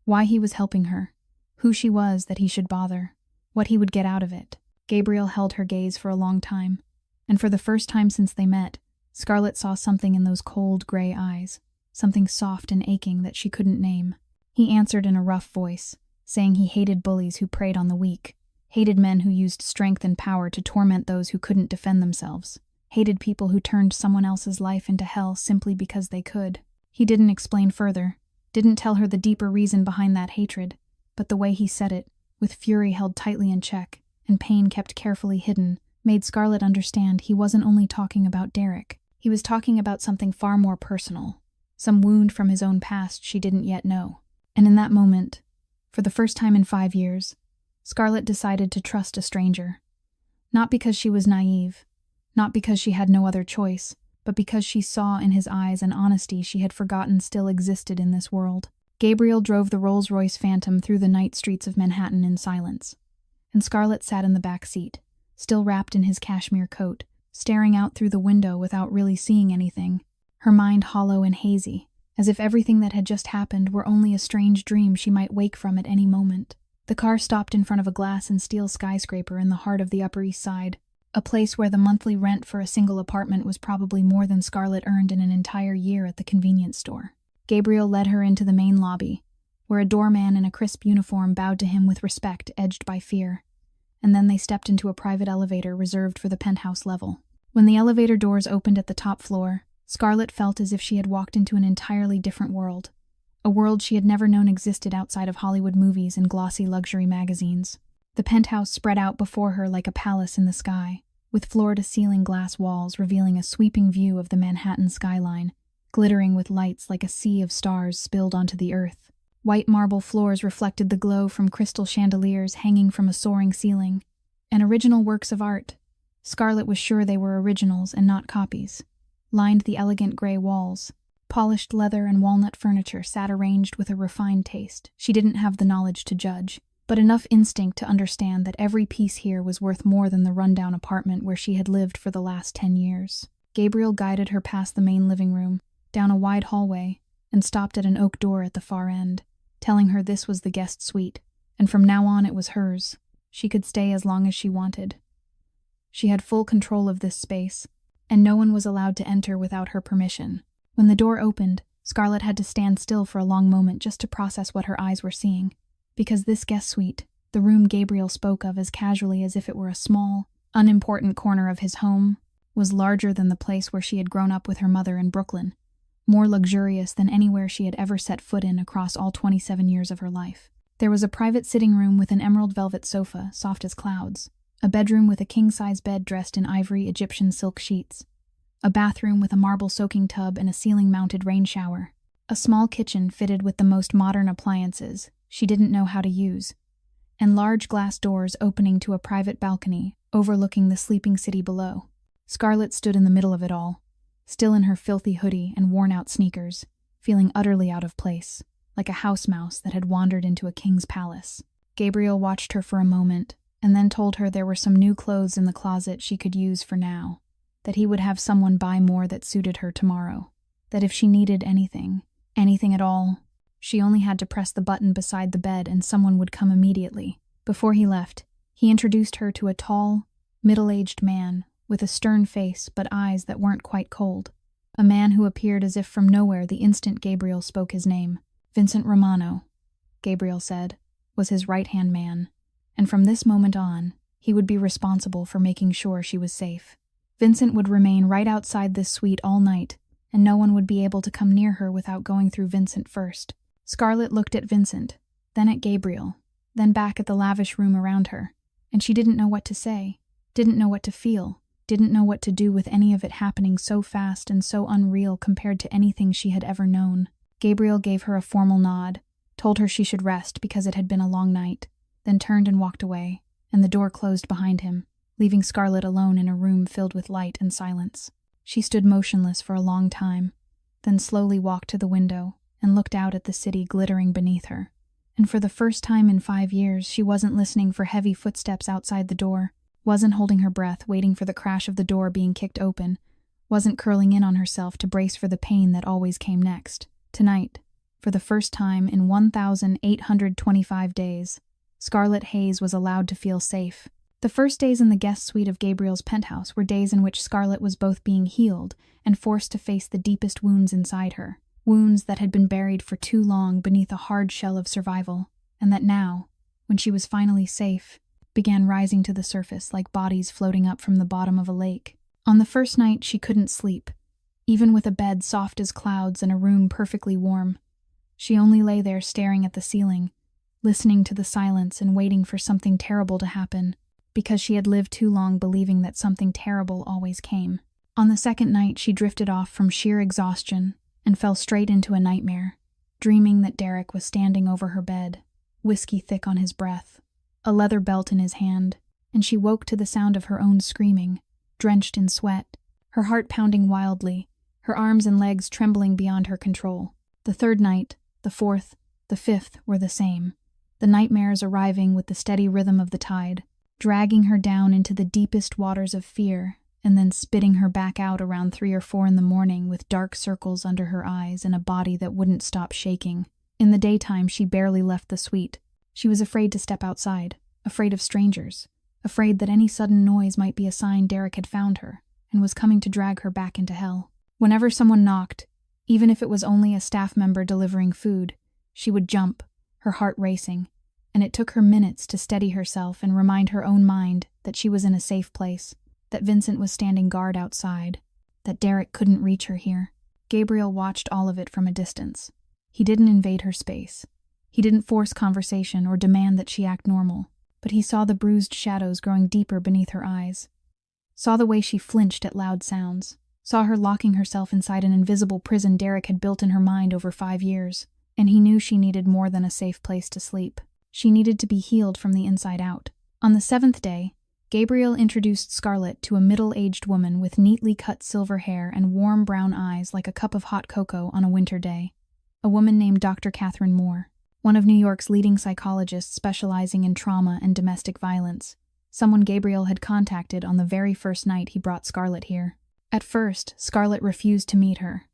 why he was helping her, who she was that he should bother, what he would get out of it. Gabriel held her gaze for a long time, and for the first time since they met, Scarlett saw something in those cold, gray eyes, something soft and aching that she couldn't name. He answered in a rough voice, saying he hated bullies who preyed on the weak, hated men who used strength and power to torment those who couldn't defend themselves, hated people who turned someone else's life into hell simply because they could. He didn't explain further, didn't tell her the deeper reason behind that hatred, but the way he said it, with fury held tightly in check, and pain kept carefully hidden, made Scarlett understand he wasn't only talking about Derek. He was talking about something far more personal, some wound from his own past she didn't yet know. And in that moment, for the first time in 5 years, Scarlett decided to trust a stranger. Not because she was naive, not because she had no other choice, but because she saw in his eyes an honesty she had forgotten still existed in this world. Gabriel drove the Rolls-Royce Phantom through the night streets of Manhattan in silence, and Scarlett sat in the back seat, still wrapped in his cashmere coat, staring out through the window without really seeing anything, her mind hollow and hazy, as if everything that had just happened were only a strange dream she might wake from at any moment. The car stopped in front of a glass and steel skyscraper in the heart of the Upper East Side, a place where the monthly rent for a single apartment was probably more than Scarlett earned in an entire year at the convenience store. Gabriel led her into the main lobby, where a doorman in a crisp uniform bowed to him with respect edged by fear, and then they stepped into a private elevator reserved for the penthouse level. When the elevator doors opened at the top floor, Scarlett felt as if she had walked into an entirely different world, a world she had never known existed outside of Hollywood movies and glossy luxury magazines. The penthouse spread out before her like a palace in the sky, with floor-to-ceiling glass walls revealing a sweeping view of the Manhattan skyline, glittering with lights like a sea of stars spilled onto the earth. White marble floors reflected the glow from crystal chandeliers hanging from a soaring ceiling. And original works of art, Scarlett was sure they were originals and not copies, lined the elegant gray walls. Polished leather and walnut furniture sat arranged with a refined taste. She didn't have the knowledge to judge, but enough instinct to understand that every piece here was worth more than the rundown apartment where she had lived for the last 10 years. Gabriel guided her past the main living room, down a wide hallway, and stopped at an oak door at the far end, telling her this was the guest suite, and from now on it was hers. She could stay as long as she wanted. She had full control of this space, and no one was allowed to enter without her permission. When the door opened, Scarlett had to stand still for a long moment just to process what her eyes were seeing, because this guest suite, the room Gabriel spoke of as casually as if it were a small, unimportant corner of his home, was larger than the place where she had grown up with her mother in Brooklyn, more luxurious than anywhere she had ever set foot in across all 27 years of her life. There was a private sitting room with an emerald velvet sofa, soft as clouds, a bedroom with a king-size bed dressed in ivory Egyptian silk sheets, a bathroom with a marble soaking tub and a ceiling-mounted rain shower, a small kitchen fitted with the most modern appliances she didn't know how to use, and large glass doors opening to a private balcony overlooking the sleeping city below. Scarlett stood in the middle of it all, still in her filthy hoodie and worn-out sneakers, feeling utterly out of place, like a house mouse that had wandered into a king's palace. Gabriel watched her for a moment, and then told her there were some new clothes in the closet she could use for now, that he would have someone buy more that suited her tomorrow, that if she needed anything at all, she only had to press the button beside the bed and someone would come immediately. Before he left, he introduced her to a tall, middle-aged man with a stern face but eyes that weren't quite cold. A man who appeared as if from nowhere the instant Gabriel spoke his name. Vincent Romano, Gabriel said, was his right-hand man, and from this moment on, he would be responsible for making sure she was safe. Vincent would remain right outside this suite all night, and no one would be able to come near her without going through Vincent first. Scarlett looked at Vincent, then at Gabriel, then back at the lavish room around her, and she didn't know what to say, didn't know what to feel, didn't know what to do with any of it happening so fast and so unreal compared to anything she had ever known. Gabriel gave her a formal nod, told her she should rest because it had been a long night, then turned and walked away, and the door closed behind him, leaving Scarlett alone in a room filled with light and silence. She stood motionless for a long time, then slowly walked to the window and looked out at the city glittering beneath her. And for the first time in 5 years, she wasn't listening for heavy footsteps outside the door, wasn't holding her breath waiting for the crash of the door being kicked open, wasn't curling in on herself to brace for the pain that always came next. Tonight, for the first time in 1,825 days, Scarlett Hayes was allowed to feel safe. The first days in the guest suite of Gabriel's penthouse were days in which Scarlett was both being healed and forced to face the deepest wounds inside her, wounds that had been buried for too long beneath a hard shell of survival, and that now, when she was finally safe, began rising to the surface like bodies floating up from the bottom of a lake. On the first night, she couldn't sleep, even with a bed soft as clouds and a room perfectly warm. She only lay there staring at the ceiling, listening to the silence and waiting for something terrible to happen, because she had lived too long believing that something terrible always came. On the second night, she drifted off from sheer exhaustion and fell straight into a nightmare, dreaming that Derek was standing over her bed, whiskey thick on his breath, a leather belt in his hand, and she woke to the sound of her own screaming, drenched in sweat, her heart pounding wildly, her arms and legs trembling beyond her control. The third night, the fourth, the fifth were the same, the nightmares arriving with the steady rhythm of the tide, dragging her down into the deepest waters of fear, and then spitting her back out around 3 or 4 in the morning with dark circles under her eyes and a body that wouldn't stop shaking. In the daytime, she barely left the suite. She was afraid to step outside, afraid of strangers, afraid that any sudden noise might be a sign Derek had found her and was coming to drag her back into hell. Whenever someone knocked, even if it was only a staff member delivering food, she would jump, her heart racing, and it took her minutes to steady herself and remind her own mind that she was in a safe place, that Vincent was standing guard outside, that Derek couldn't reach her here. Gabriel watched all of it from a distance. He didn't invade her space. He didn't force conversation or demand that she act normal, but he saw the bruised shadows growing deeper beneath her eyes, saw the way she flinched at loud sounds, saw her locking herself inside an invisible prison Derek had built in her mind over 5 years, and he knew she needed more than a safe place to sleep. She needed to be healed from the inside out. On the 7th day, Gabriel introduced Scarlett to a middle-aged woman with neatly cut silver hair and warm brown eyes like a cup of hot cocoa on a winter day. A woman named Dr. Catherine Moore, one of New York's leading psychologists specializing in trauma and domestic violence, someone Gabriel had contacted on the very first night he brought Scarlett here. At first, Scarlett refused to meet her.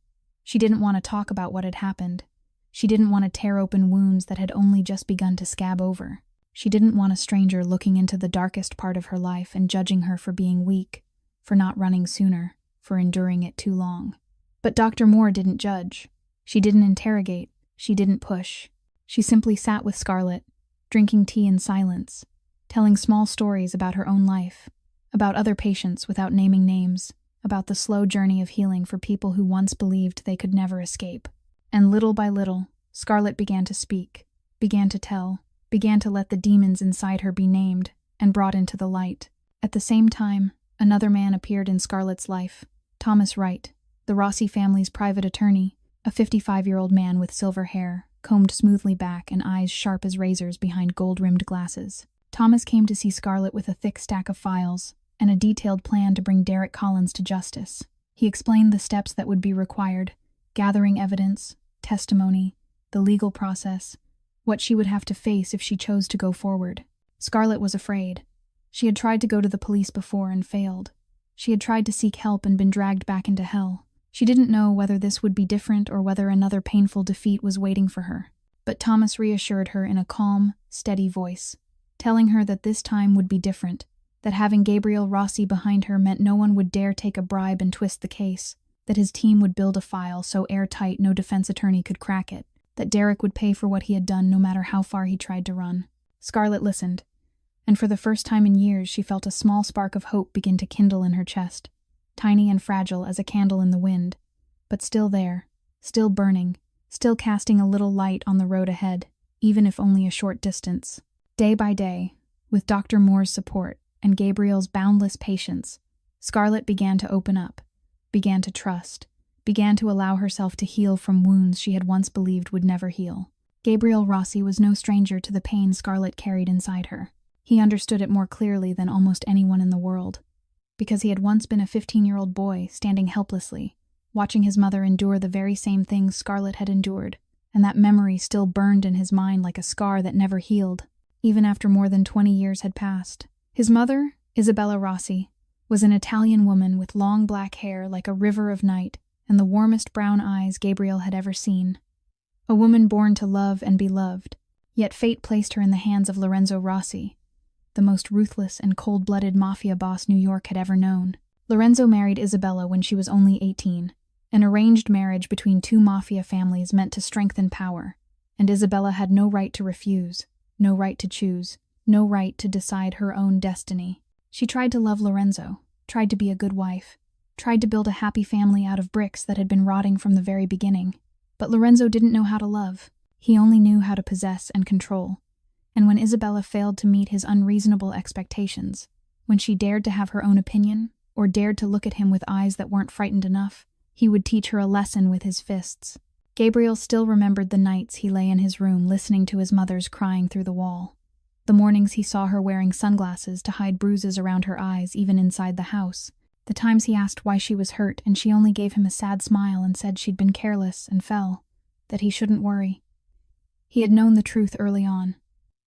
She didn't want to talk about what had happened. She didn't want to tear open wounds that had only just begun to scab over. She didn't want a stranger looking into the darkest part of her life and judging her for being weak, for not running sooner, for enduring it too long. But Dr. Moore didn't judge. She didn't interrogate. She didn't push. She simply sat with Scarlett, drinking tea in silence, telling small stories about her own life, about other patients without naming names, about the slow journey of healing for people who once believed they could never escape. And little by little, Scarlett began to speak, began to tell, began to let the demons inside her be named and brought into the light. At the same time, another man appeared in Scarlett's life, Thomas Wright, the Rossi family's private attorney, a 55-year-old man with silver hair, combed smoothly back and eyes sharp as razors behind gold-rimmed glasses. Thomas came to see Scarlett with a thick stack of files and a detailed plan to bring Derek Collins to justice. He explained the steps that would be required, gathering evidence, testimony, the legal process, what she would have to face if she chose to go forward. Scarlett was afraid. She had tried to go to the police before and failed. She had tried to seek help and been dragged back into hell. She didn't know whether this would be different or whether another painful defeat was waiting for her. But Thomas reassured her in a calm, steady voice, telling her that this time would be different, that having Gabriel Rossi behind her meant no one would dare take a bribe and twist the case, that his team would build a file so airtight no defense attorney could crack it, that Derek would pay for what he had done no matter how far he tried to run. Scarlett listened, and for the first time in years she felt a small spark of hope begin to kindle in her chest, tiny and fragile as a candle in the wind, but still there, still burning, still casting a little light on the road ahead, even if only a short distance. Day by day, with Dr. Moore's support and Gabriel's boundless patience, Scarlett began to open up, began to trust, began to allow herself to heal from wounds she had once believed would never heal. Gabriel Rossi was no stranger to the pain Scarlett carried inside her. He understood it more clearly than almost anyone in the world, because he had once been a 15-year-old boy standing helplessly, watching his mother endure the very same things Scarlett had endured, and that memory still burned in his mind like a scar that never healed, even after more than 20 years had passed. His mother, Isabella Rossi, was an Italian woman with long black hair like a river of night and the warmest brown eyes Gabriel had ever seen. A woman born to love and be loved, yet fate placed her in the hands of Lorenzo Rossi, the most ruthless and cold-blooded mafia boss New York had ever known. Lorenzo married Isabella when she was only 18. An arranged marriage between two mafia families meant to strengthen power, and Isabella had no right to refuse, no right to choose, no right to decide her own destiny. She tried to love Lorenzo, tried to be a good wife, tried to build a happy family out of bricks that had been rotting from the very beginning. But Lorenzo didn't know how to love. He only knew how to possess and control. And when Isabella failed to meet his unreasonable expectations, when she dared to have her own opinion, or dared to look at him with eyes that weren't frightened enough, he would teach her a lesson with his fists. Gabriel still remembered the nights he lay in his room listening to his mother's crying through the wall. The mornings he saw her wearing sunglasses to hide bruises around her eyes even inside the house. The times he asked why she was hurt and she only gave him a sad smile and said she'd been careless and fell, that he shouldn't worry. He had known the truth early on.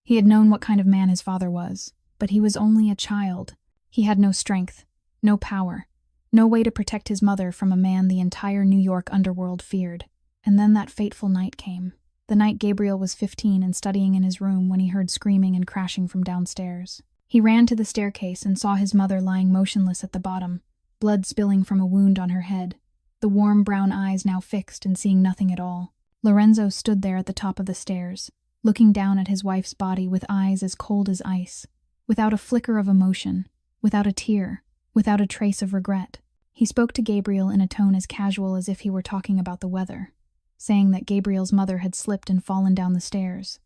He had known what kind of man his father was, but he was only a child. He had no strength, no power, no way to protect his mother from a man the entire New York underworld feared. And then that fateful night came. The night Gabriel was 15 and studying in his room when he heard screaming and crashing from downstairs. He ran to the staircase and saw his mother lying motionless at the bottom, blood spilling from a wound on her head, the warm brown eyes now fixed and seeing nothing at all. Lorenzo stood there at the top of the stairs, looking down at his wife's body with eyes as cold as ice, without a flicker of emotion, without a tear, without a trace of regret. He spoke to Gabriel in a tone as casual as if he were talking about the weather, saying that Gabriel's mother had slipped and fallen down the stairs,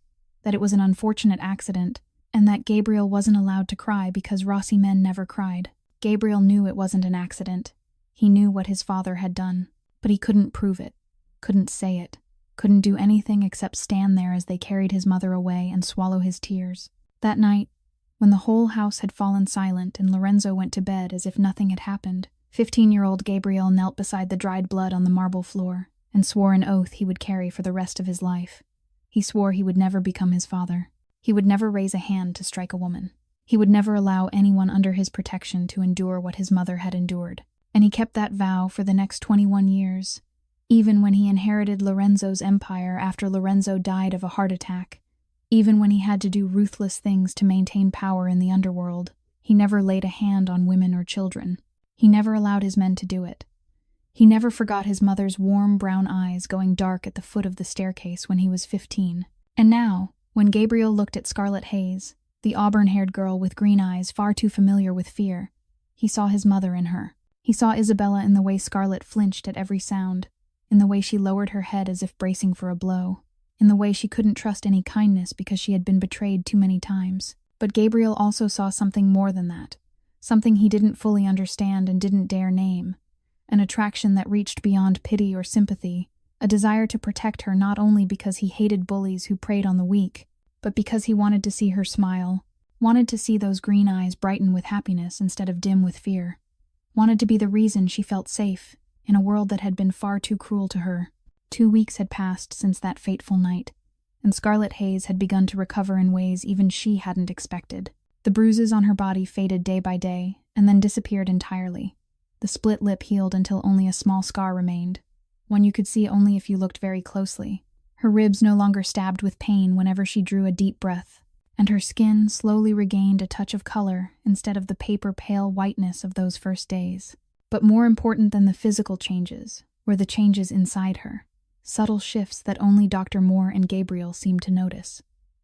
that it was an unfortunate accident, and that Gabriel wasn't allowed to cry because Rossi men never cried. Gabriel knew it wasn't an accident. He knew what his father had done, but he couldn't prove it, couldn't say it, couldn't do anything except stand there as they carried his mother away and swallow his tears. That night, when the whole house had fallen silent and Lorenzo went to bed as if nothing had happened, 15-year-old Gabriel knelt beside the dried blood on the marble floor and swore an oath he would carry for the rest of his life. He swore he would never become his father. He would never raise a hand to strike a woman. He would never allow anyone under his protection to endure what his mother had endured. And he kept that vow for the next 21 years, even when he inherited Lorenzo's empire after Lorenzo died of a heart attack, even when he had to do ruthless things to maintain power in the underworld. He never laid a hand on women or children. He never allowed his men to do it. He never forgot his mother's warm brown eyes going dark at the foot of the staircase when he was 15. And now, when Gabriel looked at Scarlett Hayes, the auburn-haired girl with green eyes far too familiar with fear, he saw his mother in her. He saw Isabella in the way Scarlett flinched at every sound, in the way she lowered her head as if bracing for a blow, in the way she couldn't trust any kindness because she had been betrayed too many times. But Gabriel also saw something more than that, something he didn't fully understand and didn't dare name, an attraction that reached beyond pity or sympathy, a desire to protect her not only because he hated bullies who preyed on the weak, but because he wanted to see her smile, wanted to see those green eyes brighten with happiness instead of dim with fear. wanted to be the reason she felt safe in a world that had been far too cruel to her. 2 weeks had passed since that fateful night, and Scarlet Hayes had begun to recover in ways even she hadn't expected. The bruises on her body faded day by day, and then disappeared entirely. The split lip healed until only a small scar remained, one you could see only if you looked very closely. Her ribs no longer stabbed with pain whenever she drew a deep breath, and her skin slowly regained a touch of color instead of the paper-pale whiteness of those first days. But more important than the physical changes were the changes inside her, subtle shifts that only Dr. Moore and Gabriel seemed to notice.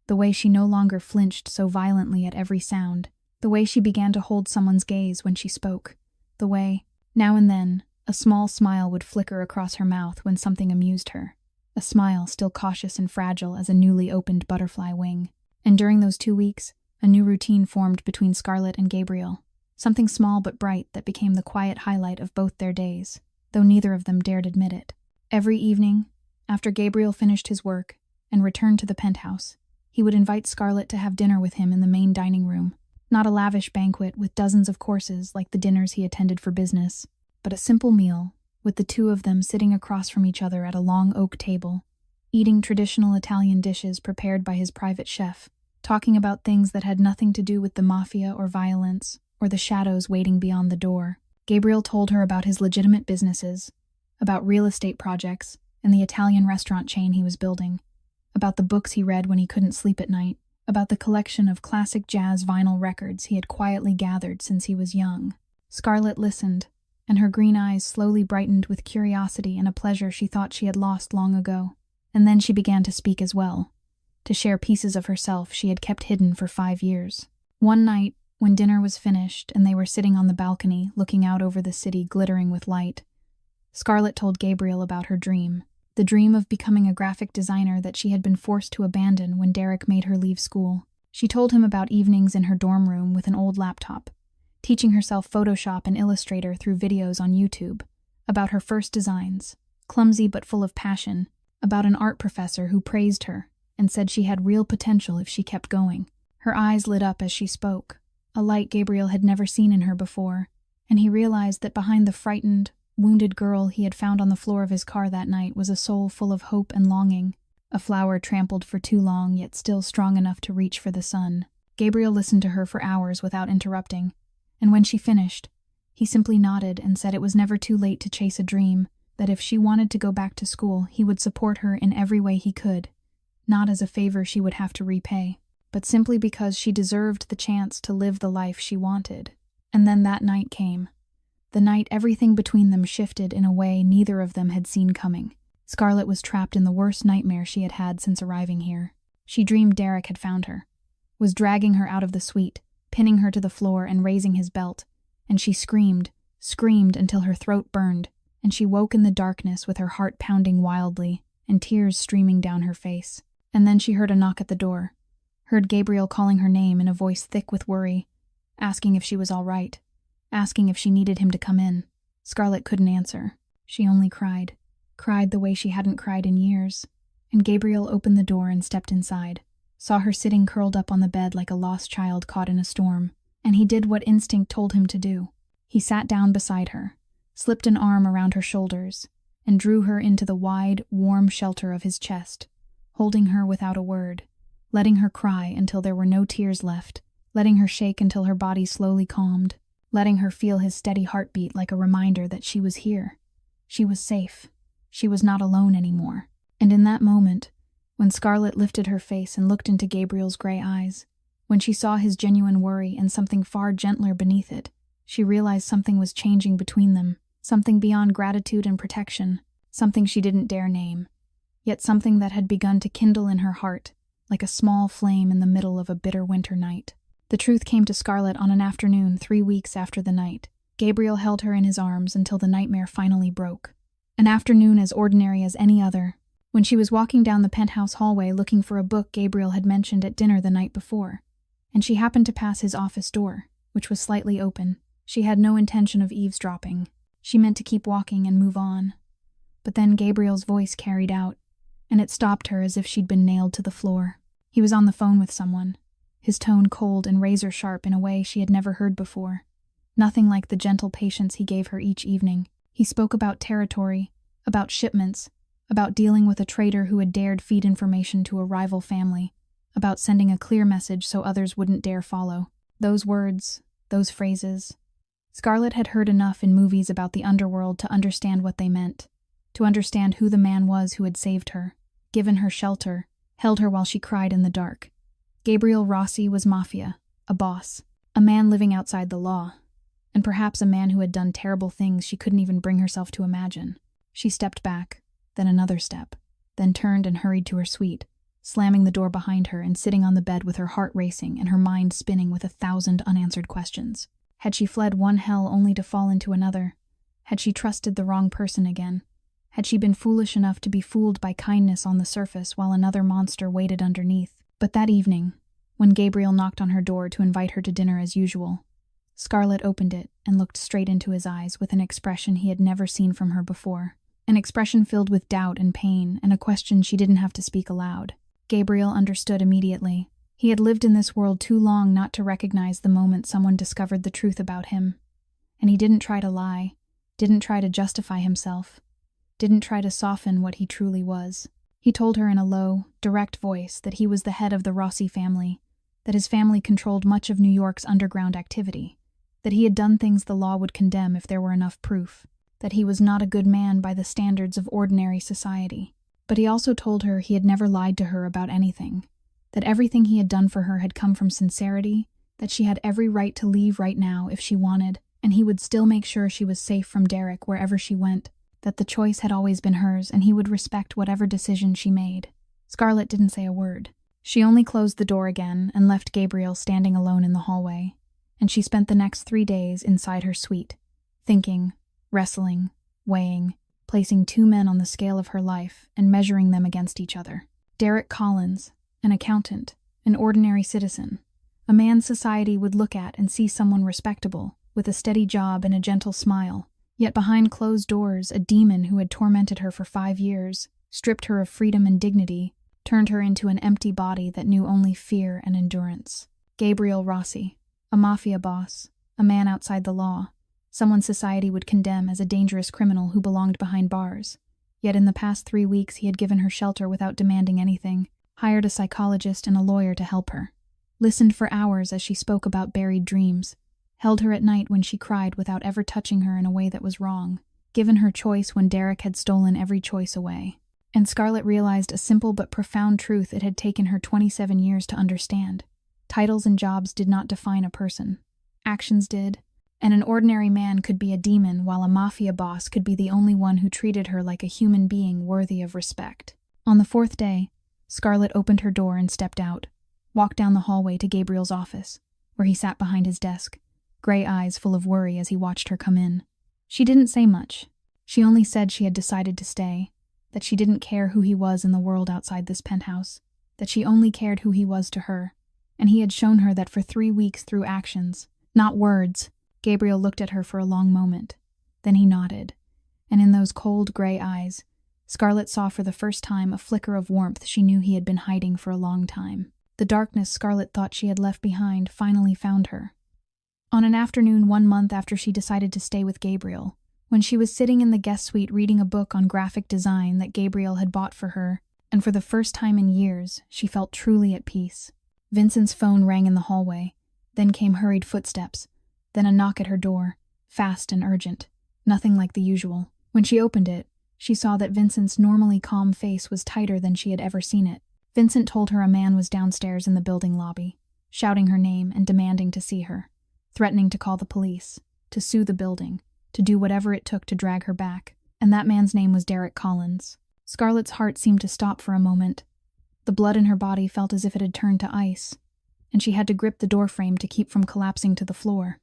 The way she no longer flinched so violently at every sound, the way she began to hold someone's gaze when she spoke, the way, now and then, a small smile would flicker across her mouth when something amused her, a smile still cautious and fragile as a newly opened butterfly wing. And during those 2 weeks, a new routine formed between Scarlet and Gabriel, something small but bright that became the quiet highlight of both their days, though neither of them dared admit it. Every evening, after Gabriel finished his work and returned to the penthouse, he would invite Scarlet to have dinner with him in the main dining room. Not a lavish banquet with dozens of courses like the dinners he attended for business, but a simple meal, with the two of them sitting across from each other at a long oak table, eating traditional Italian dishes prepared by his private chef, talking about things that had nothing to do with the mafia or violence, or the shadows waiting beyond the door. Gabriel told her about his legitimate businesses, about real estate projects, and the Italian restaurant chain he was building, about the books he read when he couldn't sleep at night, about the collection of classic jazz vinyl records he had quietly gathered since he was young. Scarlet listened, and her green eyes slowly brightened with curiosity and a pleasure she thought she had lost long ago. And then she began to speak as well, to share pieces of herself she had kept hidden for 5 years. One night, when dinner was finished and they were sitting on the balcony looking out over the city glittering with light, Scarlet told Gabriel about her dream, the dream of becoming a graphic designer that she had been forced to abandon when Derek made her leave school. She told him about evenings in her dorm room with an old laptop, teaching herself Photoshop and Illustrator through videos on YouTube, about her first designs, clumsy but full of passion, about an art professor who praised her and said she had real potential if she kept going. Her eyes lit up as she spoke, a light Gabriel had never seen in her before, and he realized that behind the frightened, wounded girl he had found on the floor of his car that night was a soul full of hope and longing, a flower trampled for too long yet still strong enough to reach for the sun. Gabriel listened to her for hours without interrupting, and when she finished, he simply nodded and said it was never too late to chase a dream, that if she wanted to go back to school, he would support her in every way he could, not as a favor she would have to repay, but simply because she deserved the chance to live the life she wanted. And then that night came. The night everything between them shifted in a way neither of them had seen coming. Scarlet was trapped in the worst nightmare she had had since arriving here. She dreamed Derek had found her, was dragging her out of the suite, pinning her to the floor and raising his belt, and she screamed until her throat burned, and she woke in the darkness with her heart pounding wildly and tears streaming down her face. And then she heard a knock at the door, heard Gabriel calling her name in a voice thick with worry, asking if she was all right, asking if she needed him to come in. Scarlet couldn't answer. She only cried the way she hadn't cried in years. And Gabriel opened the door and stepped inside, saw her sitting curled up on the bed like a lost child caught in a storm, and he did what instinct told him to do. He sat down beside her, slipped an arm around her shoulders, and drew her into the wide, warm shelter of his chest, holding her without a word, letting her cry until there were no tears left, letting her shake until her body slowly calmed, letting her feel his steady heartbeat like a reminder that she was here. She was safe. She was not alone anymore. And in that moment, when Scarlet lifted her face and looked into Gabriel's gray eyes, when she saw his genuine worry and something far gentler beneath it, she realized something was changing between them, something beyond gratitude and protection, something she didn't dare name, yet something that had begun to kindle in her heart, like a small flame in the middle of a bitter winter night. The truth came to Scarlet on an afternoon 3 weeks after the night. Gabriel held her in his arms until the nightmare finally broke. An afternoon as ordinary as any other, when she was walking down the penthouse hallway looking for a book Gabriel had mentioned at dinner the night before, and she happened to pass his office door, which was slightly open. She had no intention of eavesdropping. She meant to keep walking and move on. But then Gabriel's voice carried out, and it stopped her as if she'd been nailed to the floor. He was on the phone with someone, his tone cold and razor-sharp in a way she had never heard before. nothing like the gentle patience he gave her each evening. He spoke about territory, about shipments, about dealing with a traitor who had dared feed information to a rival family, about sending a clear message so others wouldn't dare follow. Those words, those phrases. Scarlett had heard enough in movies about the underworld to understand what they meant, to understand who the man was who had saved her, given her shelter, held her while she cried in the dark. Gabriel Rossi was Mafia, a boss, a man living outside the law, and perhaps a man who had done terrible things she couldn't even bring herself to imagine. She stepped back, then another step, then turned and hurried to her suite, slamming the door behind her and sitting on the bed with her heart racing and her mind spinning with 1,000 unanswered questions. Had she fled one hell only to fall into another? Had she trusted the wrong person again? Had she been foolish enough to be fooled by kindness on the surface while another monster waited underneath? But that evening, when Gabriel knocked on her door to invite her to dinner as usual, Scarlett opened it and looked straight into his eyes with an expression he had never seen from her before. An expression filled with doubt and pain, and a question she didn't have to speak aloud. Gabriel understood immediately. He had lived in this world too long not to recognize the moment someone discovered the truth about him. And he didn't try to lie, didn't try to justify himself, didn't try to soften what he truly was. He told her in a low, direct voice that he was the head of the Rossi family, that his family controlled much of New York's underground activity, that he had done things the law would condemn if there were enough proof, that he was not a good man by the standards of ordinary society. But he also told her he had never lied to her about anything, that everything he had done for her had come from sincerity, that she had every right to leave right now if she wanted, and he would still make sure she was safe from Derek wherever she went, that the choice had always been hers and he would respect whatever decision she made. Scarlett didn't say a word. She only closed the door again and left Gabriel standing alone in the hallway, and she spent the next 3 days inside her suite, thinking, wrestling, weighing, placing two men on the scale of her life and measuring them against each other. Derek Collins, an accountant, an ordinary citizen, a man society would look at and see someone respectable, with a steady job and a gentle smile, yet behind closed doors a demon who had tormented her for 5 years, stripped her of freedom and dignity, turned her into an empty body that knew only fear and endurance. Gabriel Rossi, a mafia boss, a man outside the law, someone society would condemn as a dangerous criminal who belonged behind bars. Yet in the past 3 weeks he had given her shelter without demanding anything, hired a psychologist and a lawyer to help her, listened for hours as she spoke about buried dreams, held her at night when she cried without ever touching her in a way that was wrong, given her choice when Derek had stolen every choice away. And Scarlett realized a simple but profound truth it had taken her 27 years to understand. Titles and jobs did not define a person. Actions did. And an ordinary man could be a demon while a mafia boss could be the only one who treated her like a human being worthy of respect. On the 4th day, Scarlett opened her door and stepped out, walked down the hallway to Gabriel's office, where he sat behind his desk, gray eyes full of worry as he watched her come in. She didn't say much. She only said she had decided to stay, that she didn't care who he was in the world outside this penthouse, that she only cared who he was to her, and he had shown her that for 3 weeks through actions, not words. Gabriel looked at her for a long moment. Then he nodded, and in those cold gray eyes, Scarlett saw for the first time a flicker of warmth she knew he had been hiding for a long time. The darkness Scarlett thought she had left behind finally found her. On an afternoon 1 month after she decided to stay with Gabriel, when she was sitting in the guest suite reading a book on graphic design that Gabriel had bought for her, and for the first time in years, she felt truly at peace. Vincent's phone rang in the hallway, then came hurried footsteps, then a knock at her door, fast and urgent, nothing like the usual. When she opened it, she saw that Vincent's normally calm face was tighter than she had ever seen it. Vincent told her a man was downstairs in the building lobby, shouting her name and demanding to see her, threatening to call the police, to sue the building, to do whatever it took to drag her back, and that man's name was Derek Collins. Scarlett's heart seemed to stop for a moment. The blood in her body felt as if it had turned to ice, and she had to grip the doorframe to keep from collapsing to the floor.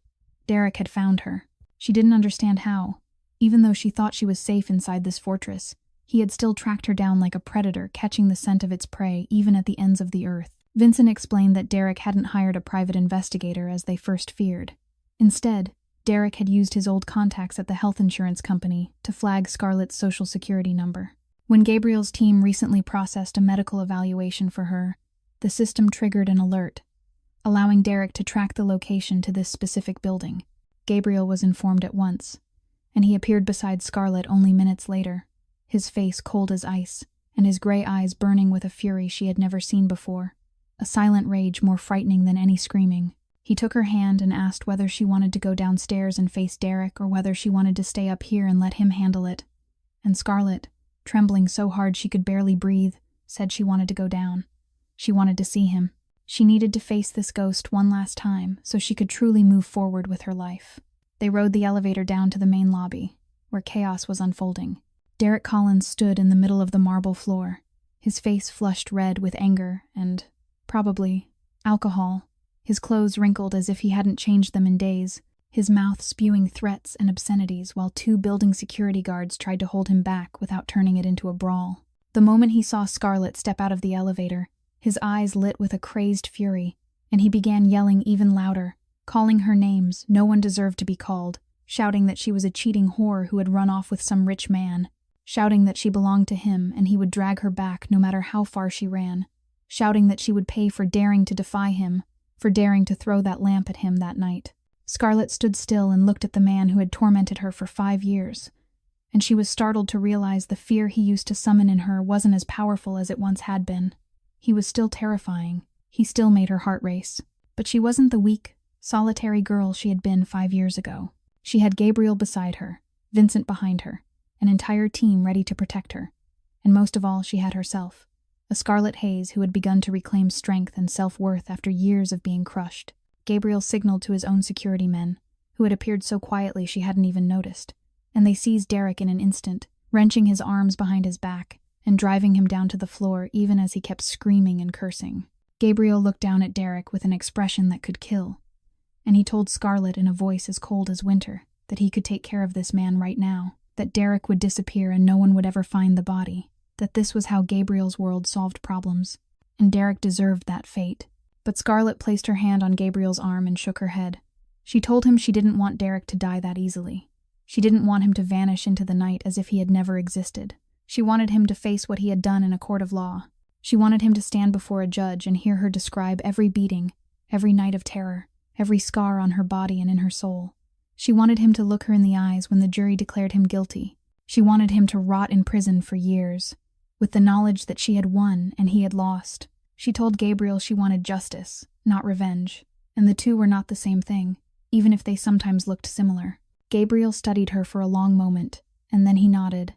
Derek had found her. She didn't understand how. Even though she thought she was safe inside this fortress, he had still tracked her down like a predator, catching the scent of its prey even at the ends of the earth. Vincent explained that Derek hadn't hired a private investigator as they first feared. Instead, Derek had used his old contacts at the health insurance company to flag Scarlett's social security number. When Gabriel's team recently processed a medical evaluation for her, the system triggered an alert, allowing Derek to track the location to this specific building. Gabriel was informed at once, and he appeared beside Scarlett only minutes later, his face cold as ice, and his gray eyes burning with a fury she had never seen before, a silent rage more frightening than any screaming. He took her hand and asked whether she wanted to go downstairs and face Derek or whether she wanted to stay up here and let him handle it. And Scarlett, trembling so hard she could barely breathe, said she wanted to go down. She wanted to see him. She needed to face this ghost one last time so she could truly move forward with her life. They rode the elevator down to the main lobby, where chaos was unfolding. Derek Collins stood in the middle of the marble floor, his face flushed red with anger and, probably, alcohol, his clothes wrinkled as if he hadn't changed them in days, his mouth spewing threats and obscenities while 2 building security guards tried to hold him back without turning it into a brawl. The moment he saw Scarlett step out of the elevator, his eyes lit with a crazed fury, and he began yelling even louder, calling her names no one deserved to be called, shouting that she was a cheating whore who had run off with some rich man, shouting that she belonged to him and he would drag her back no matter how far she ran, shouting that she would pay for daring to defy him, for daring to throw that lamp at him that night. Scarlett stood still and looked at the man who had tormented her for 5 years, and she was startled to realize the fear he used to summon in her wasn't as powerful as it once had been. He was still terrifying. He still made her heart race. But she wasn't the weak, solitary girl she had been 5 years ago. She had Gabriel beside her, Vincent behind her, an entire team ready to protect her. And most of all, she had herself, a Scarlett Hayes who had begun to reclaim strength and self-worth after years of being crushed. Gabriel signaled to his own security men, who had appeared so quietly she hadn't even noticed, and they seized Derek in an instant, wrenching his arms behind his back and driving him down to the floor even as he kept screaming and cursing. Gabriel looked down at Derek with an expression that could kill, and he told Scarlett in a voice as cold as winter that he could take care of this man right now, that Derek would disappear and no one would ever find the body, that this was how Gabriel's world solved problems, and Derek deserved that fate. But Scarlett placed her hand on Gabriel's arm and shook her head. She told him she didn't want Derek to die that easily. She didn't want him to vanish into the night as if he had never existed. She wanted him to face what he had done in a court of law. She wanted him to stand before a judge and hear her describe every beating, every night of terror, every scar on her body and in her soul. She wanted him to look her in the eyes when the jury declared him guilty. She wanted him to rot in prison for years, with the knowledge that she had won and he had lost. She told Gabriel she wanted justice, not revenge, and the two were not the same thing, even if they sometimes looked similar. Gabriel studied her for a long moment, and then he nodded,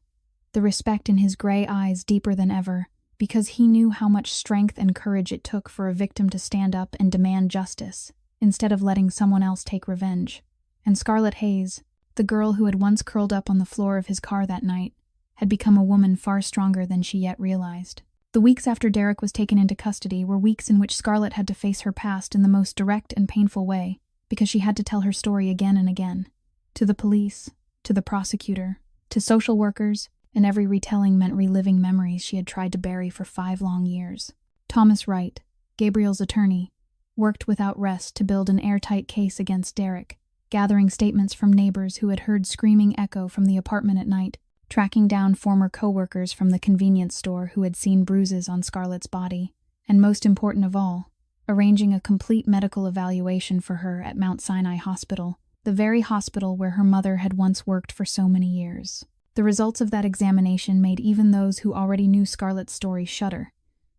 the respect in his gray eyes deeper than ever, because he knew how much strength and courage it took for a victim to stand up and demand justice, instead of letting someone else take revenge. And Scarlett Hayes, the girl who had once curled up on the floor of his car that night, had become a woman far stronger than she yet realized. The weeks after Derek was taken into custody were weeks in which Scarlett had to face her past in the most direct and painful way, because she had to tell her story again and again. To the police, to the prosecutor, to social workers, and every retelling meant reliving memories she had tried to bury for 5 long years. Thomas Wright, Gabriel's attorney, worked without rest to build an airtight case against Derek, gathering statements from neighbors who had heard screaming echo from the apartment at night, tracking down former co-workers from the convenience store who had seen bruises on Scarlett's body, and most important of all, arranging a complete medical evaluation for her at Mount Sinai Hospital, the very hospital where her mother had once worked for so many years. The results of that examination made even those who already knew Scarlett's story shudder,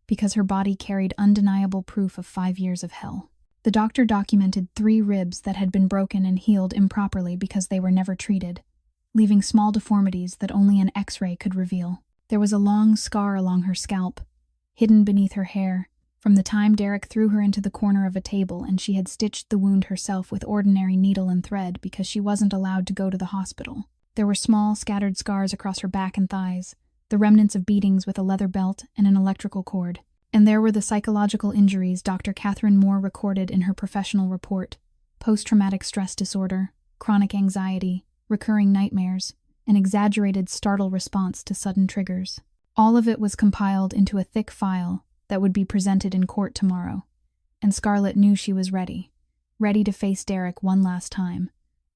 because her body carried undeniable proof of 5 years of hell. The doctor documented 3 ribs that had been broken and healed improperly because they were never treated, leaving small deformities that only an X-ray could reveal. There was a long scar along her scalp, hidden beneath her hair, from the time Derek threw her into the corner of a table and she had stitched the wound herself with ordinary needle and thread because she wasn't allowed to go to the hospital. There were small, scattered scars across her back and thighs, the remnants of beatings with a leather belt and an electrical cord. And there were the psychological injuries Dr. Catherine Moore recorded in her professional report: post-traumatic stress disorder, chronic anxiety, recurring nightmares, an exaggerated startle response to sudden triggers. All of it was compiled into a thick file that would be presented in court tomorrow, and Scarlett knew she was ready to face Derek one last time,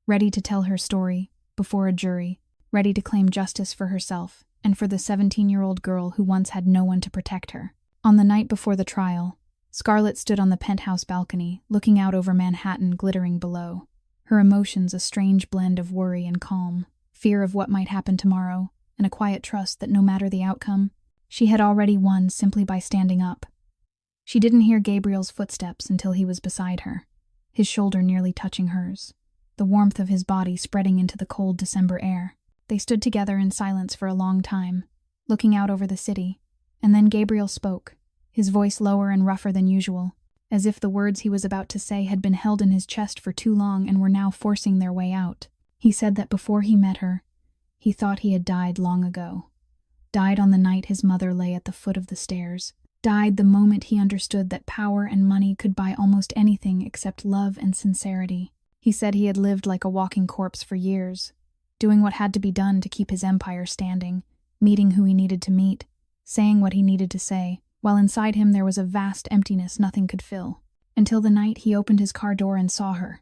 ready to tell her story before a jury, ready to claim justice for herself and for the 17-year-old girl who once had no one to protect her. On the night before the trial, Scarlett stood on the penthouse balcony, looking out over Manhattan glittering below. her emotions a strange blend of worry and calm, fear of what might happen tomorrow, and a quiet trust that no matter the outcome, she had already won simply by standing up. She didn't hear Gabriel's footsteps until he was beside her, his shoulder nearly touching hers, the warmth of his body spreading into the cold December air. They stood together in silence for a long time, looking out over the city, and then Gabriel spoke, his voice lower and rougher than usual, as if the words he was about to say had been held in his chest for too long and were now forcing their way out. He said that before he met her, he thought he had died long ago. Died on the night his mother lay at the foot of the stairs. Died the moment he understood that power and money could buy almost anything except love and sincerity. He said he had lived like a walking corpse for years, doing what had to be done to keep his empire standing, meeting who he needed to meet, saying what he needed to say, while inside him there was a vast emptiness nothing could fill. Until the night he opened his car door and saw her,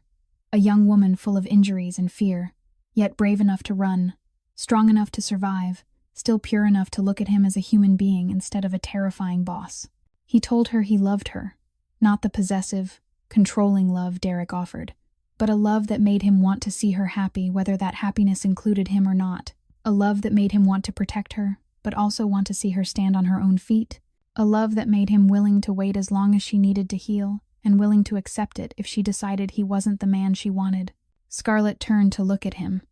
a young woman full of injuries and fear, yet brave enough to run, strong enough to survive, still pure enough to look at him as a human being instead of a terrifying boss. He told her he loved her, not the possessive, controlling love Derek offered, but a love that made him want to see her happy whether that happiness included him or not, a love that made him want to protect her, but also want to see her stand on her own feet, a love that made him willing to wait as long as she needed to heal, and willing to accept it if she decided he wasn't the man she wanted. Scarlett turned to look at him,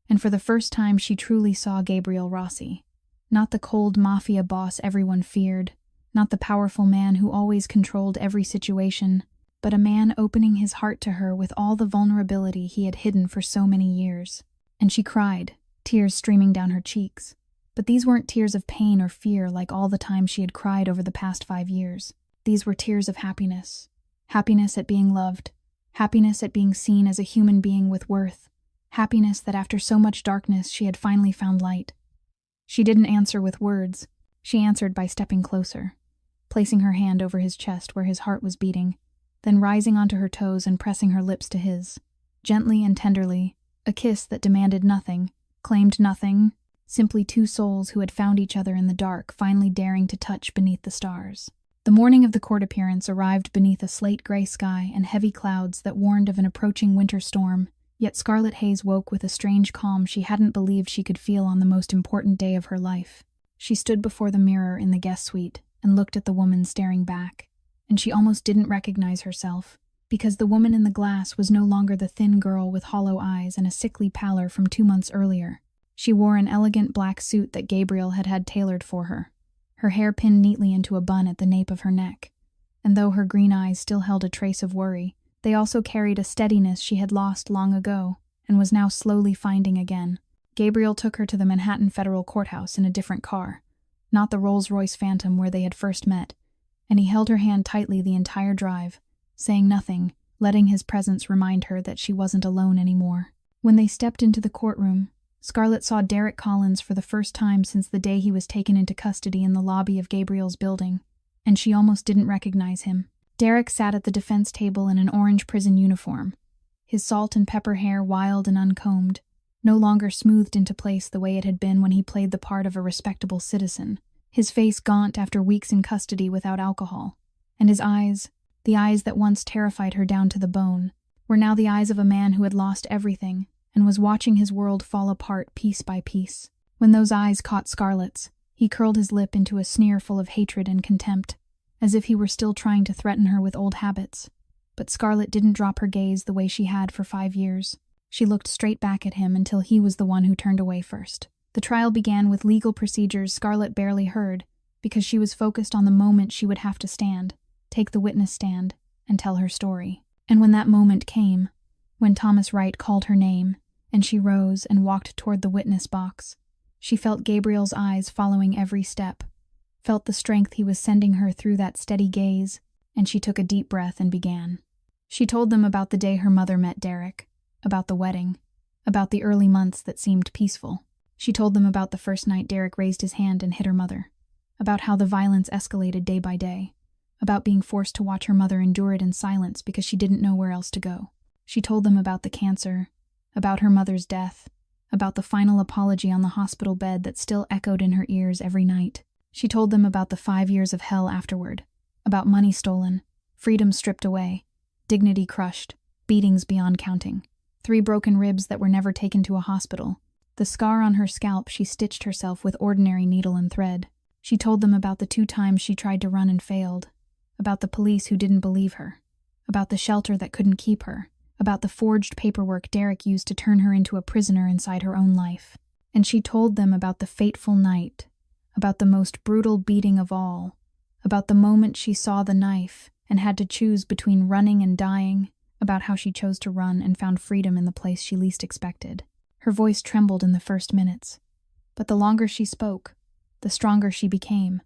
and for the first time she truly saw Gabriel Rossi. Not the cold mafia boss everyone feared, not the powerful man who always controlled every situation, but a man opening his heart to her with all the vulnerability he had hidden for so many years. And she cried, tears streaming down her cheeks. But these weren't tears of pain or fear like all the times she had cried over the past 5 years. These were tears of happiness. Happiness at being loved. Happiness at being seen as a human being with worth. Happiness that after so much darkness she had finally found light. She didn't answer with words. She answered by stepping closer, placing her hand over his chest where his heart was beating, then rising onto her toes and pressing her lips to his. Gently and tenderly, a kiss that demanded nothing, claimed nothing, simply two souls who had found each other in the dark finally daring to touch beneath the stars. The morning of the court appearance arrived beneath a slate-gray sky and heavy clouds that warned of an approaching winter storm, yet Scarlett Hayes woke with a strange calm she hadn't believed she could feel on the most important day of her life. She stood before the mirror in the guest suite and looked at the woman staring back, and she almost didn't recognize herself, because the woman in the glass was no longer the thin girl with hollow eyes and a sickly pallor from 2 months earlier. She wore an elegant black suit that Gabriel had had tailored for her, her hair pinned neatly into a bun at the nape of her neck, and though her green eyes still held a trace of worry, they also carried a steadiness she had lost long ago and was now slowly finding again. Gabriel took her to the Manhattan Federal Courthouse in a different car, not the Rolls-Royce Phantom where they had first met, and he held her hand tightly the entire drive, saying nothing, letting his presence remind her that she wasn't alone anymore. When they stepped into the courtroom, Scarlett saw Derek Collins for the first time since the day he was taken into custody in the lobby of Gabriel's building, and she almost didn't recognize him. Derek sat at the defense table in an orange prison uniform, his salt and pepper hair wild and uncombed, no longer smoothed into place the way it had been when he played the part of a respectable citizen, his face gaunt after weeks in custody without alcohol, and his eyes, the eyes that once terrified her down to the bone, were now the eyes of a man who had lost everything and was watching his world fall apart piece by piece. When those eyes caught Scarlett's, he curled his lip into a sneer full of hatred and contempt, as if he were still trying to threaten her with old habits. But Scarlett didn't drop her gaze the way she had for 5 years. She looked straight back at him until he was the one who turned away first. The trial began with legal procedures Scarlett barely heard, because she was focused on the moment she would have to stand, take the witness stand, and tell her story. And when that moment came, when Thomas Wright called her name, and she rose and walked toward the witness box, she felt Gabriel's eyes following every step, felt the strength he was sending her through that steady gaze, and she took a deep breath and began. She told them about the day her mother met Derek, about the wedding, about the early months that seemed peaceful. She told them about the first night Derek raised his hand and hit her mother, about how the violence escalated day by day, about being forced to watch her mother endure it in silence because she didn't know where else to go. She told them about the cancer, about her mother's death, about the final apology on the hospital bed that still echoed in her ears every night. She told them about the 5 years of hell afterward, about money stolen, freedom stripped away, dignity crushed, beatings beyond counting. 3 broken ribs that were never taken to a hospital. The scar on her scalp she stitched herself with ordinary needle and thread. She told them about the 2 times she tried to run and failed, about the police who didn't believe her, about the shelter that couldn't keep her, about the forged paperwork Derek used to turn her into a prisoner inside her own life. And she told them about the fateful night, about the most brutal beating of all, about the moment she saw the knife and had to choose between running and dying, about how she chose to run and found freedom in the place she least expected. Her voice trembled in the first minutes, but the longer she spoke, the stronger she became,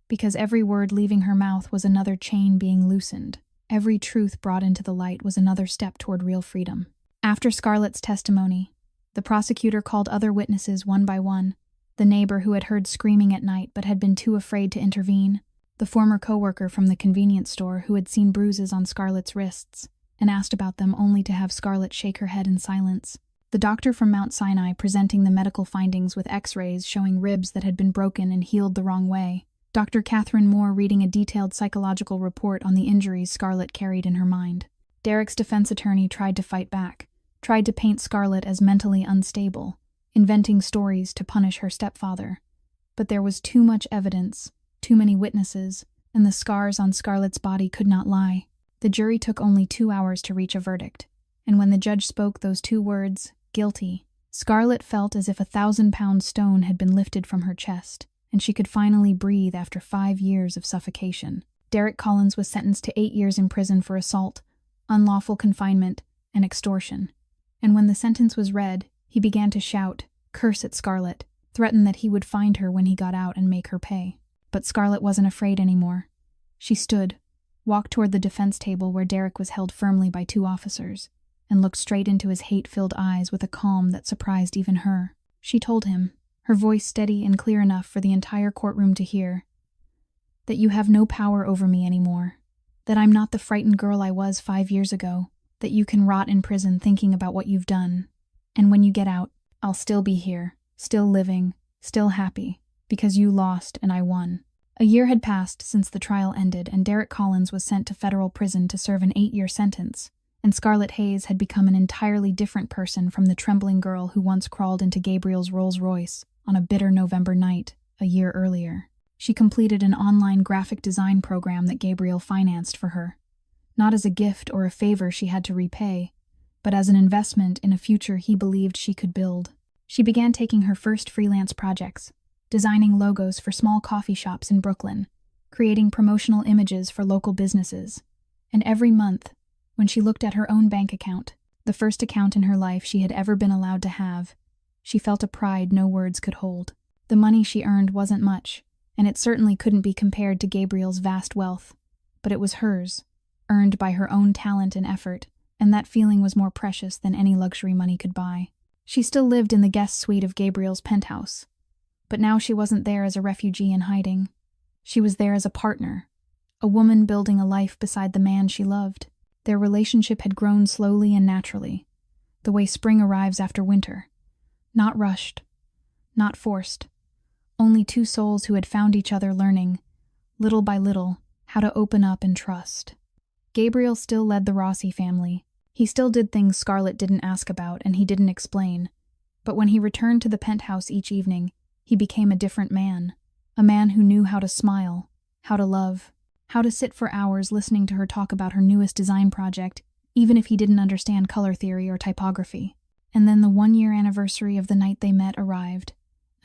because every word leaving her mouth was another chain being loosened. Every truth brought into the light was another step toward real freedom. After Scarlett's testimony, the prosecutor called other witnesses one by one: the neighbor who had heard screaming at night but had been too afraid to intervene, the former coworker from the convenience store who had seen bruises on Scarlett's wrists and asked about them only to have Scarlett shake her head in silence, the doctor from Mount Sinai presenting the medical findings with x-rays showing ribs that had been broken and healed the wrong way, Dr. Catherine Moore reading a detailed psychological report on the injuries Scarlett carried in her mind. Derek's defense attorney tried to fight back, tried to paint Scarlett as mentally unstable, inventing stories to punish her stepfather. But there was too much evidence, too many witnesses, and the scars on Scarlett's body could not lie. The jury took only 2 hours to reach a verdict, and when the judge spoke those 2 words, guilty, Scarlett felt as if a 1,000-pound stone had been lifted from her chest, and she could finally breathe after 5 years of suffocation. Derek Collins was sentenced to 8 years in prison for assault, unlawful confinement, and extortion. And when the sentence was read, he began to shout, curse at Scarlett, threaten that he would find her when he got out and make her pay. But Scarlett wasn't afraid anymore. She stood, walked toward the defense table where Derek was held firmly by 2 officers, and looked straight into his hate-filled eyes with a calm that surprised even her. She told him, her voice steady and clear enough for the entire courtroom to hear, that you have no power over me anymore, that I'm not the frightened girl I was 5 years ago, that you can rot in prison thinking about what you've done, and when you get out, I'll still be here, still living, still happy, because you lost and I won. A year had passed since the trial ended, and Derek Collins was sent to federal prison to serve an 8-year sentence, and Scarlett Hayes had become an entirely different person from the trembling girl who once crawled into Gabriel's Rolls-Royce on a bitter November night a year earlier. She completed an online graphic design program that Gabriel financed for her, not as a gift or a favor she had to repay, but as an investment in a future he believed she could build. She began taking her first freelance projects, designing logos for small coffee shops in Brooklyn, creating promotional images for local businesses. And every month, when she looked at her own bank account, the first account in her life she had ever been allowed to have, she felt a pride no words could hold. The money she earned wasn't much, and it certainly couldn't be compared to Gabriel's vast wealth, but it was hers, earned by her own talent and effort, and that feeling was more precious than any luxury money could buy. She still lived in the guest suite of Gabriel's penthouse, but now she wasn't there as a refugee in hiding. She was there as a partner, a woman building a life beside the man she loved. Their relationship had grown slowly and naturally, the way spring arrives after winter. Not rushed, not forced. Only 2 souls who had found each other learning, little by little, how to open up and trust. Gabriel still led the Rossi family. He still did things Scarlett didn't ask about and he didn't explain. But when he returned to the penthouse each evening, he became a different man. A man who knew how to smile, how to love, how to sit for hours listening to her talk about her newest design project, even if he didn't understand color theory or typography. And then the 1-year anniversary of the night they met arrived.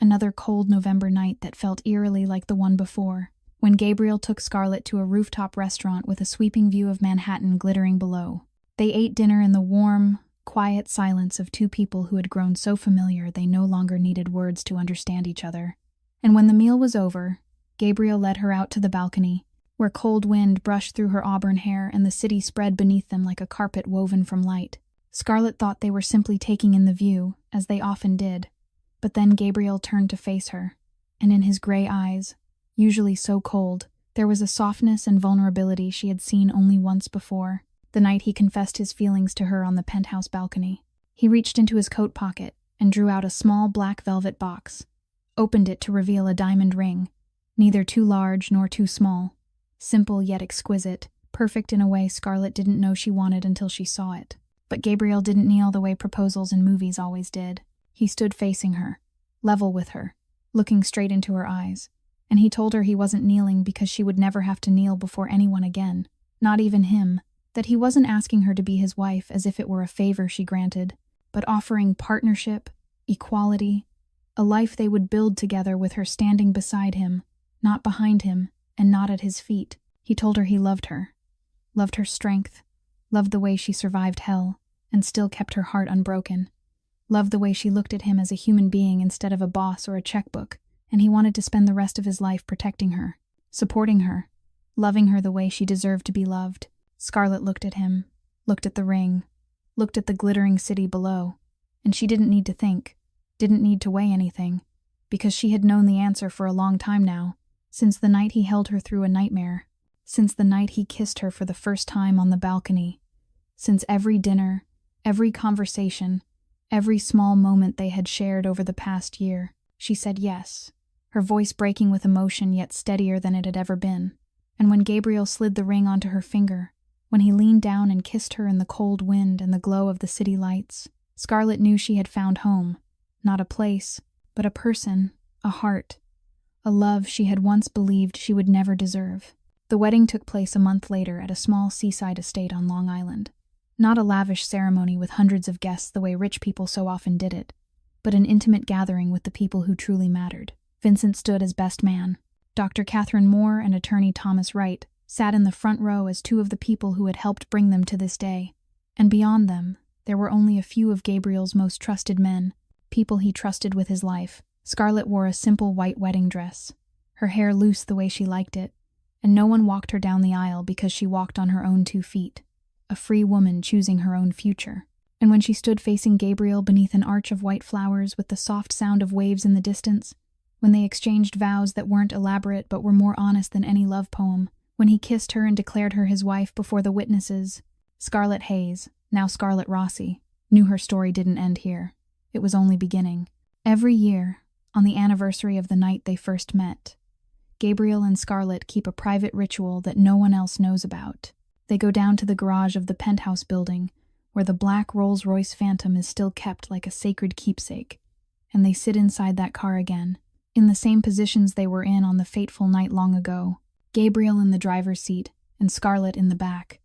Another cold November night that felt eerily like the one before, when Gabriel took Scarlett to a rooftop restaurant with a sweeping view of Manhattan glittering below. They ate dinner in the warm, quiet silence of 2 people who had grown so familiar they no longer needed words to understand each other. And when the meal was over, Gabriel led her out to the balcony, where cold wind brushed through her auburn hair and the city spread beneath them like a carpet woven from light. Scarlett thought they were simply taking in the view, as they often did. But then Gabriel turned to face her, and in his gray eyes, usually so cold, there was a softness and vulnerability she had seen only once before, the night he confessed his feelings to her on the penthouse balcony. He reached into his coat pocket and drew out a small black velvet box, opened it to reveal a diamond ring, neither too large nor too small, simple yet exquisite, perfect in a way Scarlett didn't know she wanted until she saw it. But Gabriel didn't kneel the way proposals in movies always did. He stood facing her, level with her, looking straight into her eyes. And he told her he wasn't kneeling because she would never have to kneel before anyone again, not even him, that he wasn't asking her to be his wife as if it were a favor she granted, but offering partnership, equality, a life they would build together with her standing beside him, not behind him, and not at his feet. He told her he loved her strength, loved the way she survived hell, and still kept her heart unbroken, loved the way she looked at him as a human being instead of a boss or a checkbook, and he wanted to spend the rest of his life protecting her, supporting her, loving her the way she deserved to be loved. Scarlett looked at him, looked at the ring, looked at the glittering city below, and she didn't need to think, didn't need to weigh anything, because she had known the answer for a long time now, since the night he held her through a nightmare, since the night he kissed her for the first time on the balcony, since every dinner, every conversation, every small moment they had shared over the past year. She said yes, her voice breaking with emotion yet steadier than it had ever been. And when Gabriel slid the ring onto her finger, when he leaned down and kissed her in the cold wind and the glow of the city lights, Scarlett knew she had found home, not a place, but a person, a heart, a love she had once believed she would never deserve. The wedding took place a month later at a small seaside estate on Long Island. Not a lavish ceremony with hundreds of guests the way rich people so often did it, but an intimate gathering with the people who truly mattered. Vincent stood as best man. Dr. Catherine Moore and attorney Thomas Wright sat in the front row as two of the people who had helped bring them to this day. And beyond them, there were only a few of Gabriel's most trusted men, people he trusted with his life. Scarlett wore a simple white wedding dress, her hair loose the way she liked it, and no one walked her down the aisle because she walked on her own 2 feet, a free woman choosing her own future. And when she stood facing Gabriel beneath an arch of white flowers with the soft sound of waves in the distance, when they exchanged vows that weren't elaborate but were more honest than any love poem, when he kissed her and declared her his wife before the witnesses, Scarlett Hayes, now Scarlett Rossi, knew her story didn't end here. It was only beginning. Every year, on the anniversary of the night they first met, Gabriel and Scarlett keep a private ritual that no one else knows about. They go down to the garage of the penthouse building, where the black Rolls-Royce Phantom is still kept like a sacred keepsake, and they sit inside that car again, in the same positions they were in on the fateful night long ago, Gabriel in the driver's seat and Scarlett in the back,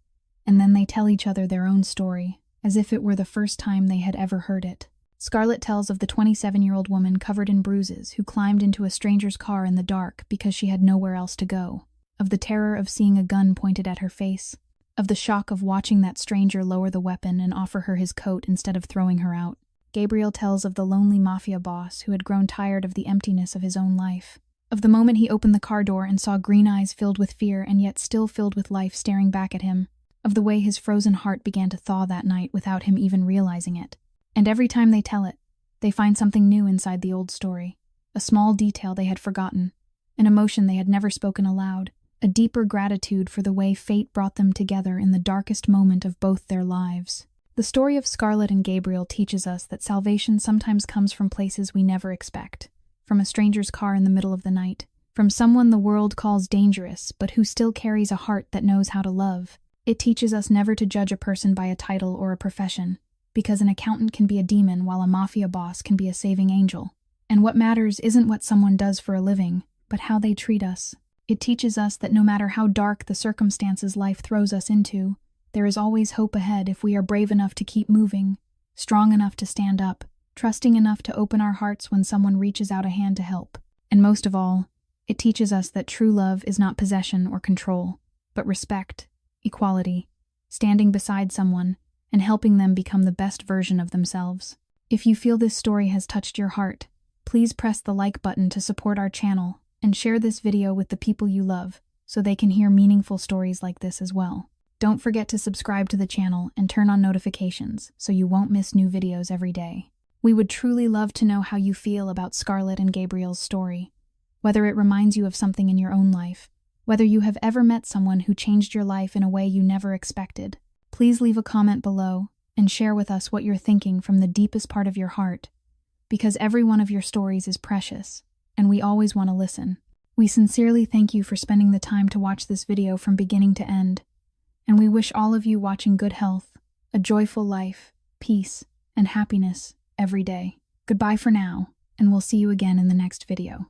and then they tell each other their own story, as if it were the first time they had ever heard it. Scarlett tells of the 27-year-old woman covered in bruises who climbed into a stranger's car in the dark because she had nowhere else to go, of the terror of seeing a gun pointed at her face, of the shock of watching that stranger lower the weapon and offer her his coat instead of throwing her out. Gabriel tells of the lonely mafia boss who had grown tired of the emptiness of his own life, of the moment he opened the car door and saw green eyes filled with fear and yet still filled with life staring back at him, of the way his frozen heart began to thaw that night without him even realizing it. And every time they tell it, they find something new inside the old story, a small detail they had forgotten, an emotion they had never spoken aloud, a deeper gratitude for the way fate brought them together in the darkest moment of both their lives. The story of Scarlett and Gabriel teaches us that salvation sometimes comes from places we never expect, from a stranger's car in the middle of the night, from someone the world calls dangerous but who still carries a heart that knows how to love. It teaches us never to judge a person by a title or a profession, because an accountant can be a demon while a mafia boss can be a saving angel. And what matters isn't what someone does for a living, but how they treat us. It teaches us that no matter how dark the circumstances life throws us into, there is always hope ahead if we are brave enough to keep moving, strong enough to stand up, trusting enough to open our hearts when someone reaches out a hand to help. And most of all, it teaches us that true love is not possession or control, but respect, equality, standing beside someone, and helping them become the best version of themselves. If you feel this story has touched your heart, please press the like button to support our channel and share this video with the people you love so they can hear meaningful stories like this as well. Don't forget to subscribe to the channel and turn on notifications so you won't miss new videos every day. We would truly love to know how you feel about Scarlett and Gabriel's story, whether it reminds you of something in your own life, whether you have ever met someone who changed your life in a way you never expected. Please leave a comment below and share with us what you're thinking from the deepest part of your heart, because every one of your stories is precious, and we always want to listen. We sincerely thank you for spending the time to watch this video from beginning to end, and we wish all of you watching good health, a joyful life, peace, and happiness every day. Goodbye for now, and we'll see you again in the next video.